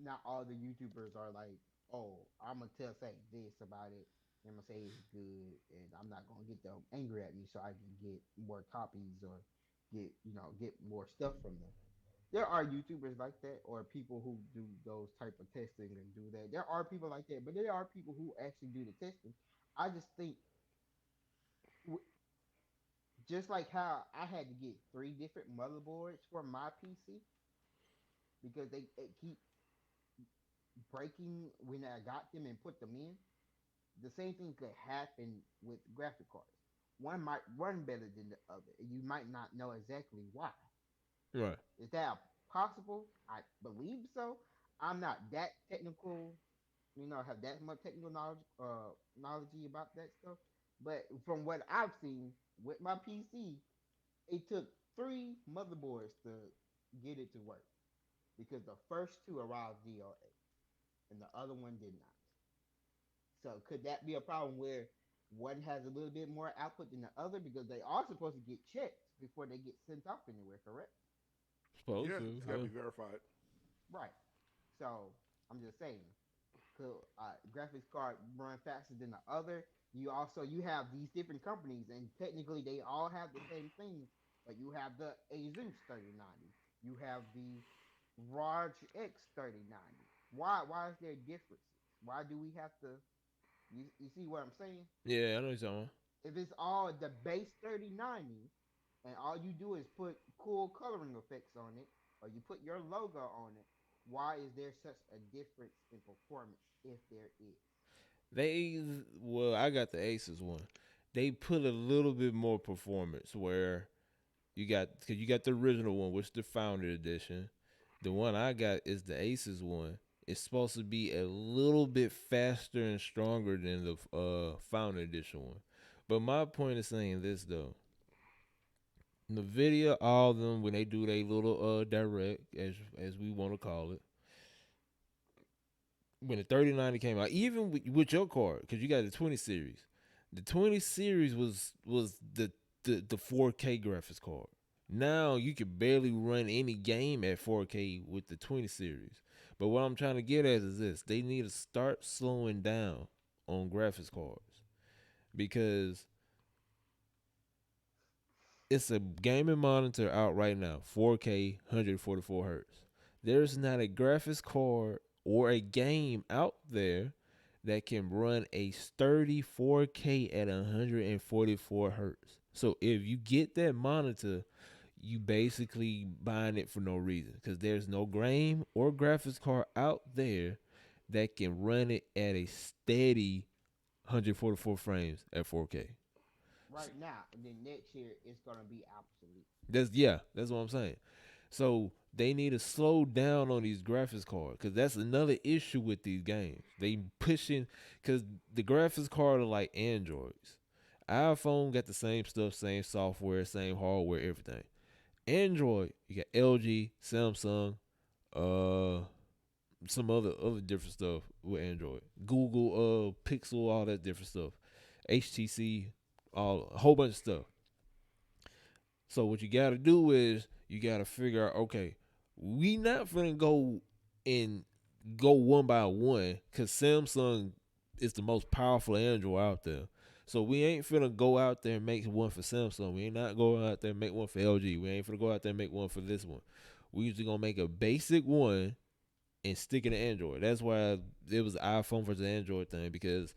[SPEAKER 2] not all the YouTubers are like, oh, I'm gonna say this about it. I'm gonna say it's good, and I'm not gonna get them angry at me, so I can get more copies or get more stuff from them. There are YouTubers like that, or people who do those type of testing and do that. There are people like that, but there are people who actually do the testing. I just think, just like how I had to get three different motherboards for my PC because they keep breaking when I got them and put them in. The same thing could happen with graphic cards. One might run better than the other, and you might not know exactly why.
[SPEAKER 1] right.
[SPEAKER 2] Is that possible? I believe so. I'm not that technical, have that much technical knowledge about that stuff. But from what I've seen with my PC, it took three motherboards to get it to work because the first two arrived DOA and the other one did not. So could that be a problem where one has a little bit more output than the other because they are supposed to get checked before they get sent off anywhere, correct?
[SPEAKER 1] Supposed
[SPEAKER 3] Yeah,
[SPEAKER 1] to,
[SPEAKER 3] it's got to
[SPEAKER 1] yeah.
[SPEAKER 3] be verified.
[SPEAKER 2] Right. So I'm just saying, could graphics card run faster than the other? You have these different companies, and technically they all have the same thing, but you have the Asus 3090, you have the Raj X 3090. Why is there differences? Why do we have to? You see what I'm saying?
[SPEAKER 1] Yeah, I know what you're talking
[SPEAKER 2] If it's all the base 3090, and all you do is put cool coloring effects on it, or you put your logo on it, why is there such a difference in performance if there is?
[SPEAKER 1] They well, I got the Aces one. They put a little bit more performance where because you got the original one, which is the Founder Edition. The one I got is the Aces one. It's supposed to be a little bit faster and stronger than the Founder Edition one. But my point is saying this though. Nvidia, all of them when they do their little direct, as we want to call it, when the 3090 came out, even with your card, because you got the 20 series. The 20 series was the 4K graphics card. Now you can barely run any game at 4K with the 20 series. But what I'm trying to get at is this: they need to start slowing down on graphics cards because it's a gaming monitor out right now, 4K, 144 hertz. There's not a graphics card or a game out there that can run a sturdy 4K at 144 hertz. So if you get that monitor, you basically buying it for no reason because there's no game or graphics card out there that can run it at a steady 144 frames at 4K.
[SPEAKER 2] right now, and then next year it's gonna be obsolete.
[SPEAKER 1] That's what I'm saying. So they need to slow down on these graphics cards because that's another issue with these games. They pushing because the graphics card are like Androids. iPhone got the same stuff, same software, same hardware, everything. Android, you got LG, Samsung, uh, some other different stuff with Android. Google, Pixel, all that different stuff. HTC, all a whole bunch of stuff. So what you got to do is you got to figure out, okay, we not finna and go one by one because Samsung is the most powerful Android out there. So we ain't finna go out there and make one for Samsung. We ain't not going out there and make one for LG. We ain't finna go out there and make one for this one. We usually gonna make a basic one and stick it in Android. That's why it was the iPhone versus Android thing because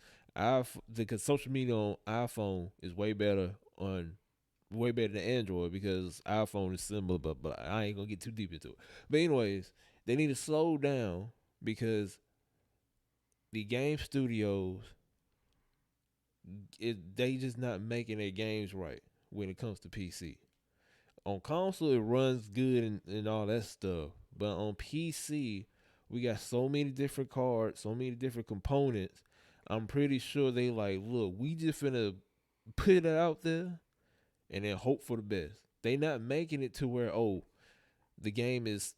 [SPEAKER 1] social media on iPhone is way better than Android because iPhone is similar, but I ain't gonna get too deep into it. But anyways, they need to slow down because the game studios they just not making their games right when it comes to PC. On console it runs good and all that stuff, but on PC we got so many different cards, so many different components. I'm pretty sure they like, look, we just finna put it out there and then hope for the best. They not making it to where the game is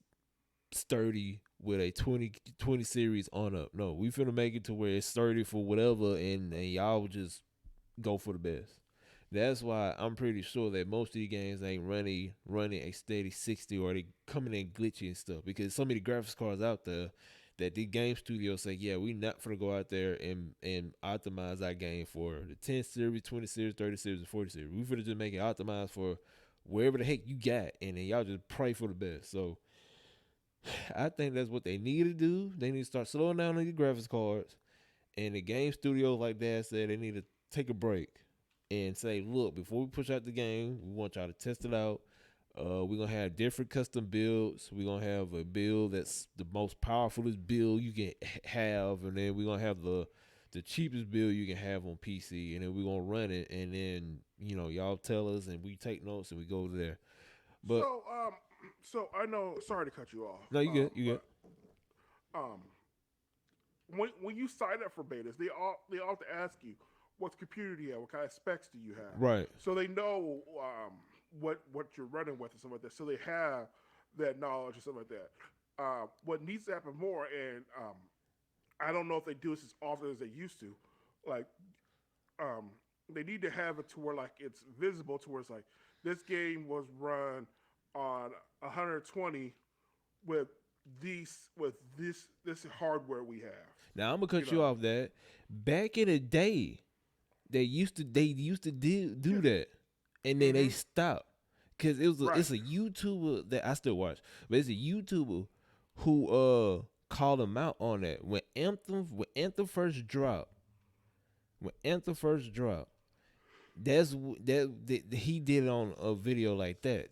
[SPEAKER 1] sturdy with a 20 series on up. No, we finna make it to where it's sturdy for whatever and y'all just go for the best. That's why I'm pretty sure that most of these games ain't running a steady 60 or they coming in glitchy and stuff because so many graphics cards out there that the game studios say, yeah, we not gonna go out there and optimize our game for the 10 series, 20 series, 30 series, and 40 series. We finna just make it optimized for wherever the heck you got, and then y'all just pray for the best. So I think that's what they need to do. They need to start slowing down on the graphics cards, and the game studios like that said they need to take a break and say, look, before we push out the game, we want y'all to test it out. We're gonna have different custom builds. We're gonna have a build that's the most powerfulest build you can have, and then we're gonna have the cheapest build you can have on PC, and then we're gonna run it, and then y'all tell us, and we take notes, and we go there. But
[SPEAKER 3] So, so I know. Sorry to cut you off,
[SPEAKER 1] no, you good, you good.
[SPEAKER 3] but um, when you sign up for betas, they often ask you what computer do you have, what kind of specs do you have,
[SPEAKER 1] Right.
[SPEAKER 3] so they know what you're running with and stuff like that. So they have that knowledge and stuff like that. What needs to happen more, and I don't know if they do this as often as they used to, like um, they need to have it to where like it's visible to where it's like this game was run on 120 with this hardware we have.
[SPEAKER 1] Now I'm gonna
[SPEAKER 3] You
[SPEAKER 1] cut you
[SPEAKER 3] know,
[SPEAKER 1] off that. Back in the day, they used to do
[SPEAKER 3] yeah,
[SPEAKER 1] that, and then they
[SPEAKER 3] mm-hmm,
[SPEAKER 1] stopped because
[SPEAKER 3] right.
[SPEAKER 1] it's a YouTuber that I still watch, but it's a YouTuber who called him out on that when Anthem first dropped. When Anthem first dropped, that he did it on a video like that.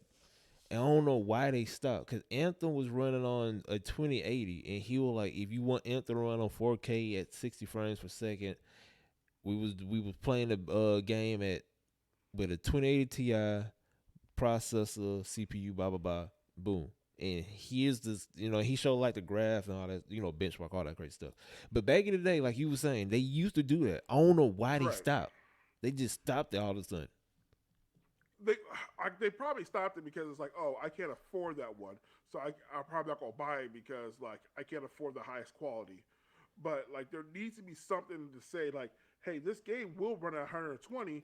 [SPEAKER 1] And I don't know why they stopped because Anthem was running on a 2080, and he was like, if you want Anthem to run on 4K at 60 frames per second, we was playing the game at with a 2080 Ti processor, CPU, blah blah blah, boom. And here's this, he showed like the graph and all that, benchmark, all that great stuff. But back in the day, like you were saying, they used to do that. I don't know why they
[SPEAKER 3] Right.
[SPEAKER 1] stopped. They just stopped it all of a sudden.
[SPEAKER 3] They they probably stopped it because it's like, oh, I can't afford that one, so I'm probably not gonna buy it because like I can't afford the highest quality. But like there needs to be something to say like, hey, this game will run at 120,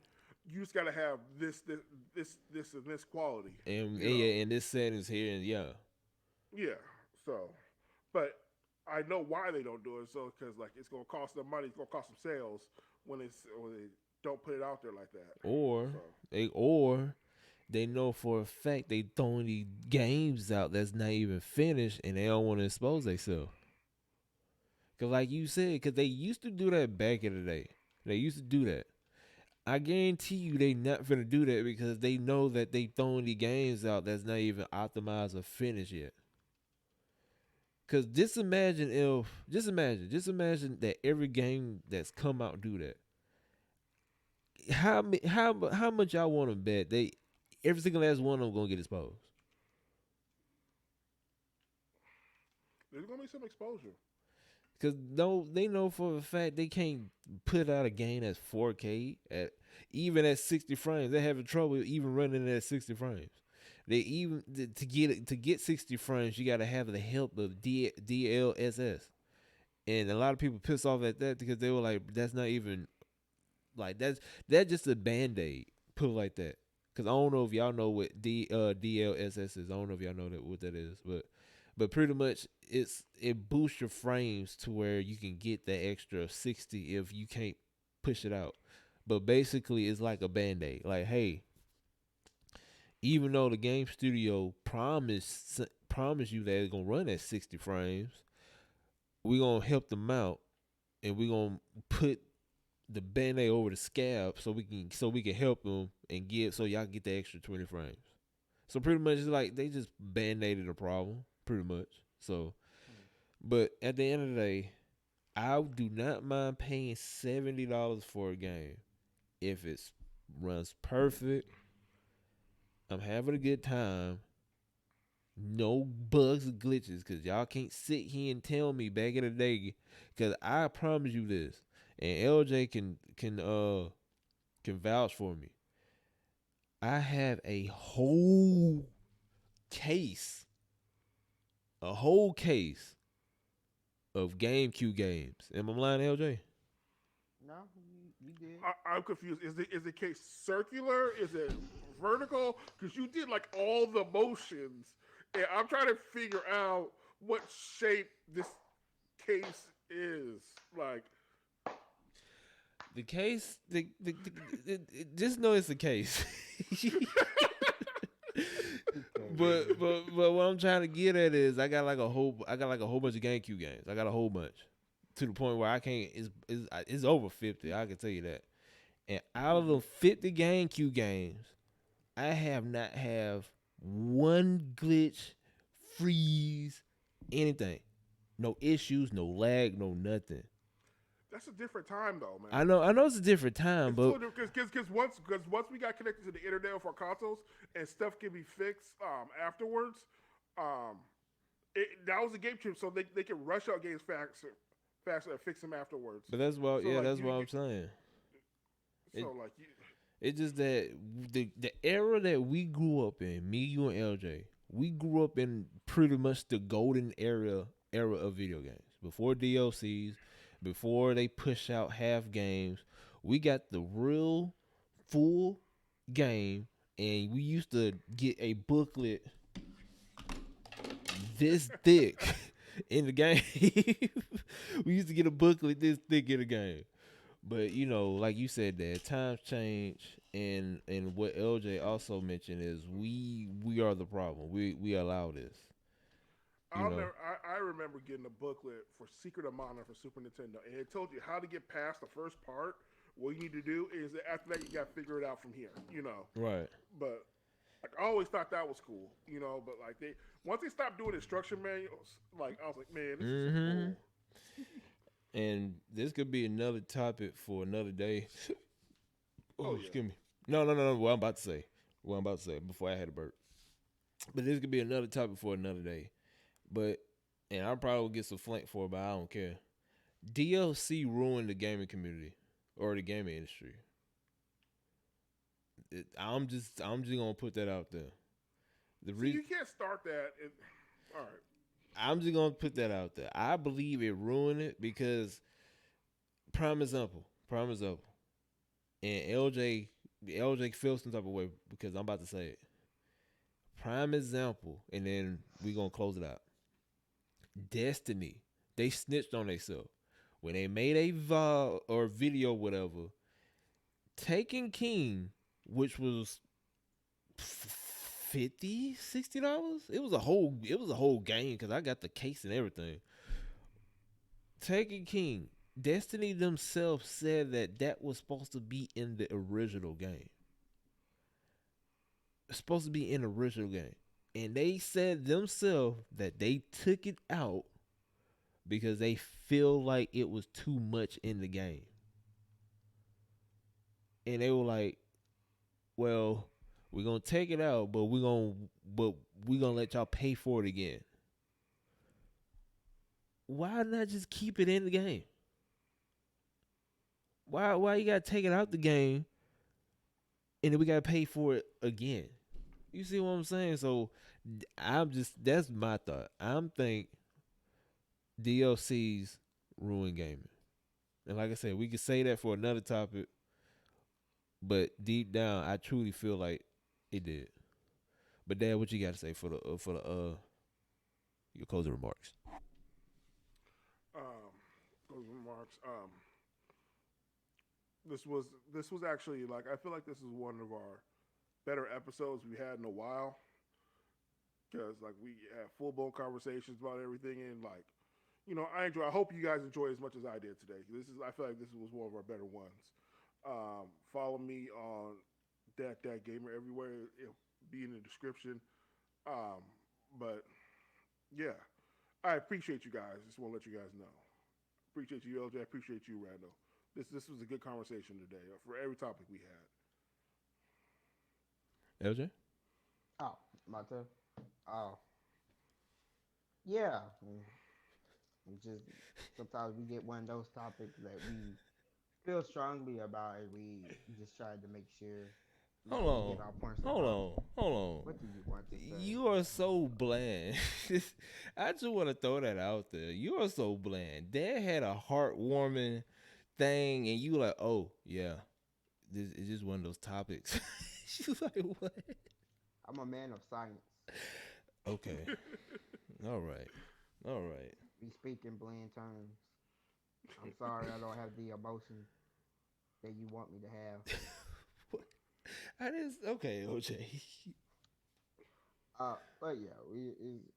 [SPEAKER 3] You just got to have and this quality.
[SPEAKER 1] And
[SPEAKER 3] You know.
[SPEAKER 1] yeah, and this settings here, and yeah,
[SPEAKER 3] Yeah. So, but I know why they don't do it. So because like it's gonna cost them money, it's gonna cost them sales when they don't put it out there like that.
[SPEAKER 1] or
[SPEAKER 3] So
[SPEAKER 1] they know for a fact they throwing these games out that's not even finished, and they don't want to expose themselves. Cause like you said, cause they used to do that back in the day. They used to do that. I guarantee you they not gonna do that because they know that they throwing the games out that's not even optimized or finished yet. Cause just imagine that every game that's come out do that. How much y'all want to bet they every single last one of them gonna get exposed?
[SPEAKER 3] there's gonna be some exposure.
[SPEAKER 1] Cause no, they know for a fact they can't put out a game that's 4K at even at 60 frames. They're having trouble even running it at 60 frames. They even to get 60 frames, you got to have the help of DLSS. And a lot of people piss off at that because they were like, that's not even like that's just a band aid. Put it like that. Cause I don't know if y'all know what DLSS is. I don't know if y'all know that what that is, but pretty much it boosts your frames to where you can get that extra 60 if you can't push it out. But basically, it's like a band aid. Like, hey, even though the game studio promise you that it's gonna run at 60 frames, we gonna help them out and we gonna put the band-aid over the scab so we can help them and give so y'all get the extra 20 frames. So pretty much it's like they just band-aided a problem, pretty much. So but at the end of the day, I do not mind paying $70 for a game if it runs perfect. I'm having a good time. No bugs or glitches, cause y'all can't sit here and tell me back in the day. Cause I promise you this, and LJ can vouch for me. I have case, a whole case of GameCube games. Am I lying, LJ?
[SPEAKER 2] No, you did.
[SPEAKER 3] I'm confused. Is the case circular? Is it vertical? Because you did like all the motions, and I'm trying to figure out what shape this case is. Like,
[SPEAKER 1] The case, just know it's a case. But what I'm trying to get at is I got like a whole bunch of GameCube games. I got a whole bunch to the point where I can't. It's over 50. I can tell you that. And out of the 50 GameCube games, I have not have one glitch, freeze, anything. No issues, no lag, no nothing.
[SPEAKER 3] that's a different time though, man.
[SPEAKER 1] I know it's a different time,
[SPEAKER 3] It's
[SPEAKER 1] but
[SPEAKER 3] totally because once we got connected to the internet with our consoles and stuff can be fixed afterwards, um, that was a game changer. So they can rush out games faster and fix them afterwards.
[SPEAKER 1] that's what
[SPEAKER 3] So
[SPEAKER 1] yeah,
[SPEAKER 3] like
[SPEAKER 1] that's what I'm saying. It,
[SPEAKER 3] so like you,
[SPEAKER 1] it's just that the era that we grew up in, me, you, and LJ, we grew up in pretty much the golden era of video games. Before DLCs, before they push out half games, we got the real full game, and we used to get a booklet this thick in the game. We used to get a booklet this thick in the game. But you know, like you said, that times change, and what LJ also mentioned is we are the problem. We allow this. You know,
[SPEAKER 3] I remember getting a booklet for Secret of Mana for Super Nintendo, and it told you how to get past the first part. What you need to do is that after that you got to figure it out from here. You know,
[SPEAKER 1] right?
[SPEAKER 3] but like, I always thought that was cool. You know, but like once they stopped doing instruction manuals, like I was like, man, this is
[SPEAKER 1] Mm-hmm.
[SPEAKER 3] bull.
[SPEAKER 1] And this could be another topic for another day.
[SPEAKER 3] Oh
[SPEAKER 1] Oh,
[SPEAKER 3] yeah.
[SPEAKER 1] excuse me. No. What I'm about to say. What I'm about to say before I had a burp. But this could be another topic for another day. But and I probably will get some flank for it, but I don't care. DLC ruined the gaming community or the gaming industry. I'm just gonna put that out there. The
[SPEAKER 3] See,
[SPEAKER 1] re-
[SPEAKER 3] you can't start that. All right.
[SPEAKER 1] I'm just gonna put that out there. I believe it ruined it because prime example, and LJ LJ feels some type of way because I'm about to say it. Prime example, and then we gonna close it out. Destiny, they snitched on themselves when they made a or video, whatever. Taking King, which was $50, $60. It was a whole game because I got the case and everything. Taken King, Destiny themselves said that that was supposed to be in the original game. It's supposed to be in the original game. And they said themselves that they took it out because they feel like it was too much in the game. And they were like, well, we're gonna take it out, but we gonna let y'all pay for it again. Why not just keep it in the game? Why you gotta take it out the game and then we gotta pay for it again? You see what I'm saying? So I'm just that's my thought. I'm think DLCs ruin gaming. And like I said, we could say that for another topic, but deep down, I truly feel like it did. But Dad, what you got to say for the your closing remarks?
[SPEAKER 3] Um, those remarks. This was actually like I feel like this is one of our better episodes we had in a while because like we had full blown conversations about everything and like I enjoy. I hope you guys enjoy as much as I did today. I feel like this was one of our better ones. Follow me on that gamer everywhere. It'll be in the description. Um, but yeah, I appreciate you guys. Just want to let you guys know. Appreciate you, LJ. Appreciate you, Randall. This was a good conversation today for every topic we had.
[SPEAKER 1] LJ?
[SPEAKER 2] Oh, my turn. Oh, yeah. Just sometimes we get one of those topics that we feel strongly about, and we just try to make sure
[SPEAKER 1] Hold
[SPEAKER 2] that we get
[SPEAKER 1] on.
[SPEAKER 2] our points
[SPEAKER 1] Hold
[SPEAKER 2] across.
[SPEAKER 1] on. Hold on.
[SPEAKER 2] What do you want to say?
[SPEAKER 1] You are so bland. I just want to throw that out there. You are so bland. Dad had a heartwarming thing, and you like, oh yeah, this is just one of those topics. She was like, what?
[SPEAKER 2] I'm a man of science.
[SPEAKER 1] Okay. All right. All right.
[SPEAKER 2] We speak in bland terms. I'm sorry I don't have the emotion that you want me to have.
[SPEAKER 1] I just okay, OJ.
[SPEAKER 2] But yeah,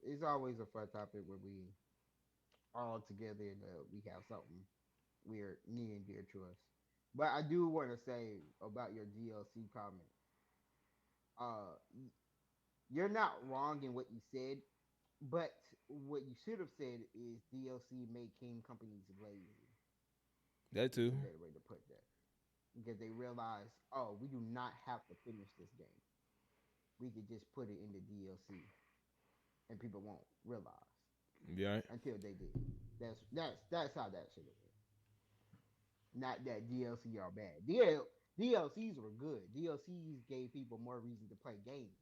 [SPEAKER 2] it's always a fun topic when we all together and we have something we're near and dear to us. But I do want to say about your DLC comment. You're not wrong in what you said, but what you should have said is DLC made game companies lazy.
[SPEAKER 1] That
[SPEAKER 2] It's
[SPEAKER 1] too.
[SPEAKER 2] a better way to put that because they realize, oh, we do not have to finish this game. We could just put it in the DLC, and people won't realize
[SPEAKER 1] You all right?
[SPEAKER 2] until they did. That's how that should have been. Not that DLC are bad. DLCs were good. DLCs gave people more reason to play games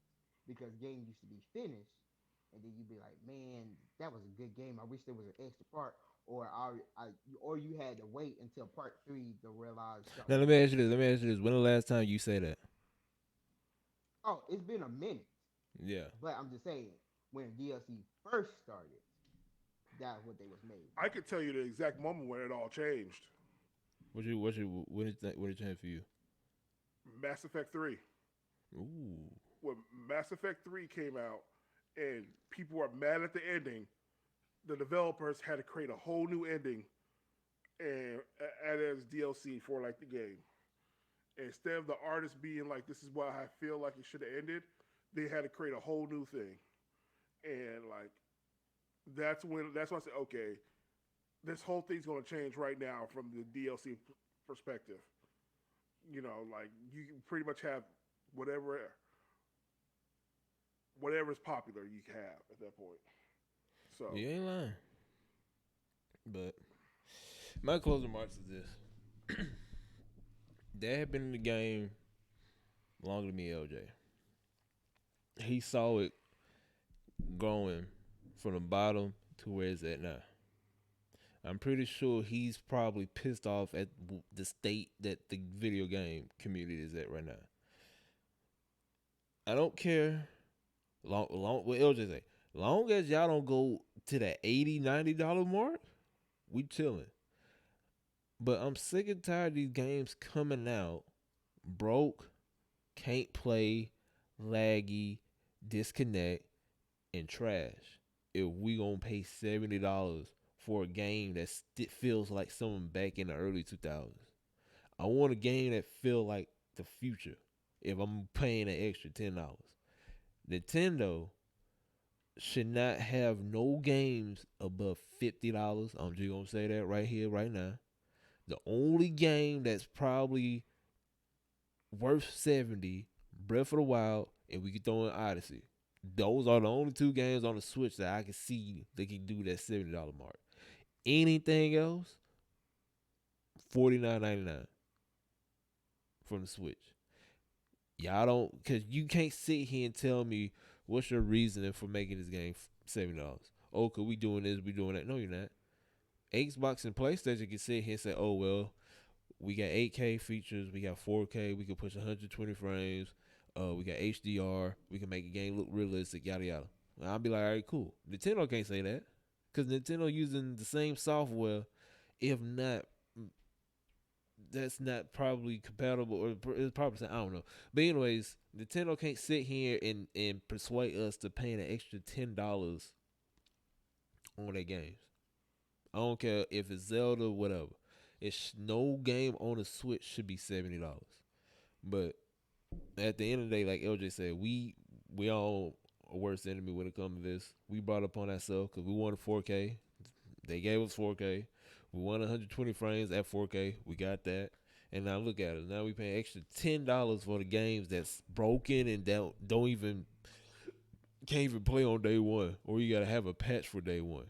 [SPEAKER 2] because games used to be finished, and then you'd be like, "Man, that was a good game. I wish there was an extra part." Or you had to wait until part 3 to realize
[SPEAKER 1] Now
[SPEAKER 2] something
[SPEAKER 1] let
[SPEAKER 2] new
[SPEAKER 1] me
[SPEAKER 2] was
[SPEAKER 1] ask you this.
[SPEAKER 2] coming.
[SPEAKER 1] Let me ask you this. When the last time you say that?
[SPEAKER 2] Oh, it's been a minute,
[SPEAKER 1] Yeah.
[SPEAKER 2] but I'm just saying when DLC first started, that's what they was made
[SPEAKER 3] I
[SPEAKER 2] for.
[SPEAKER 3] could tell you the exact moment when it all changed.
[SPEAKER 1] What did it change for you?
[SPEAKER 3] Mass Effect 3.
[SPEAKER 1] Ooh.
[SPEAKER 3] When Mass Effect 3 came out and people were mad at the ending, the developers had to create a whole new ending and add it as DLC for like the game. Instead of the artist being like, "This is what I feel like it should have ended," they had to create a whole new thing. And like that's when I said, okay, this whole thing's gonna change right now from the DLC perspective. Like you can pretty much have whatever whatever's popular you can have at that point. So
[SPEAKER 1] You ain't lying. But my closing remarks is this. Dad had been in the game longer than me, LJ. He saw it growing from the bottom to where it's at now. I'm pretty sure he's probably pissed off at the state that the video game community is at right now. I don't care. What LJ say? Long as y'all don't go to that $80, $90 mark, we chilling. But I'm sick and tired of these games coming out broke, can't play, laggy, disconnect, and trash. If we gonna pay $70 for a game that feels like someone back in the early 2000s, I want a game that feel like the future. If I'm paying an extra $10, Nintendo should not have no games above $50. I'm just gonna say that right here, right now. The only game that's probably worth 70, Breath of the Wild, and we can throw in Odyssey. Those are the only two games on the Switch that I can see they can do that $70 mark. Anything else, $49.99 from the Switch. Y'all don't, cause you can't sit here and tell me what's your reasoning for making this game $70. Oh, cause we doing this, we doing that. No, you're not. Xbox and PlayStation can sit here and say, oh well, we got 8K features, we got 4K, we can push 120 frames, we got HDR, we can make a game look realistic, yada yada. And I'll be like, all right, cool. Nintendo can't say that because Nintendo using the same software, if not, that's not probably compatible or it's probably I don't know. But anyways, Nintendo can't sit here and persuade us to pay an extra $10 on their games. I don't care if it's Zelda or whatever. It's no game on the Switch should be $70. But at the end of the day, like LJ said, we all a worst enemy when it comes to this. We brought it upon ourselves because we wanted 4K. They gave us 4K. We wanted 120 frames at 4K. We got that. And now look at it. Now we paying extra $10 for the games that's broken and don't even can't even play on day one, or you gotta have a patch for day one.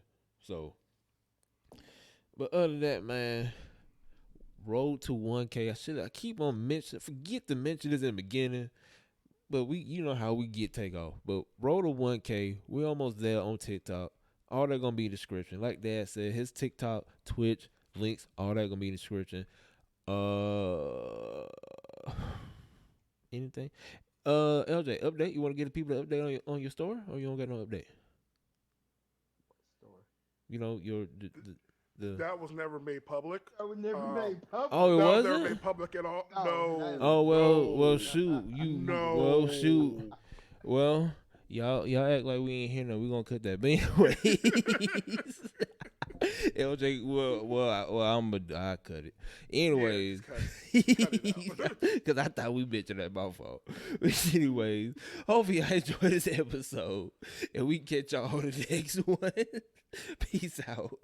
[SPEAKER 1] So, but other than that, man, road to 1K. I keep on mentioning. Forget to mention this in the beginning, but you know how we get takeoff. But road to 1K. We almost there on TikTok. All that gonna be in the description. Like Dad said, his TikTok, Twitch links, all that gonna be in the description. Anything? LJ, update. You want to get the people an update on your store, or you don't got no update?
[SPEAKER 2] Store.
[SPEAKER 1] You know your the
[SPEAKER 3] That was never made public.
[SPEAKER 2] That was never made public.
[SPEAKER 1] Oh, it
[SPEAKER 3] That was
[SPEAKER 1] wasn't?
[SPEAKER 3] never made public at all.
[SPEAKER 2] No,
[SPEAKER 3] No.
[SPEAKER 1] Oh well,
[SPEAKER 3] no.
[SPEAKER 1] shoot,
[SPEAKER 3] No.
[SPEAKER 1] well shoot, well y'all act like we ain't here now. We gonna cut that. But anyways, LJ, I cut it. Anyways,
[SPEAKER 3] Yeah, cut it out.
[SPEAKER 1] because I thought we mentioned that my fault. But anyways, hopefully y'all enjoyed this episode, and we catch y'all on the next one. Peace out.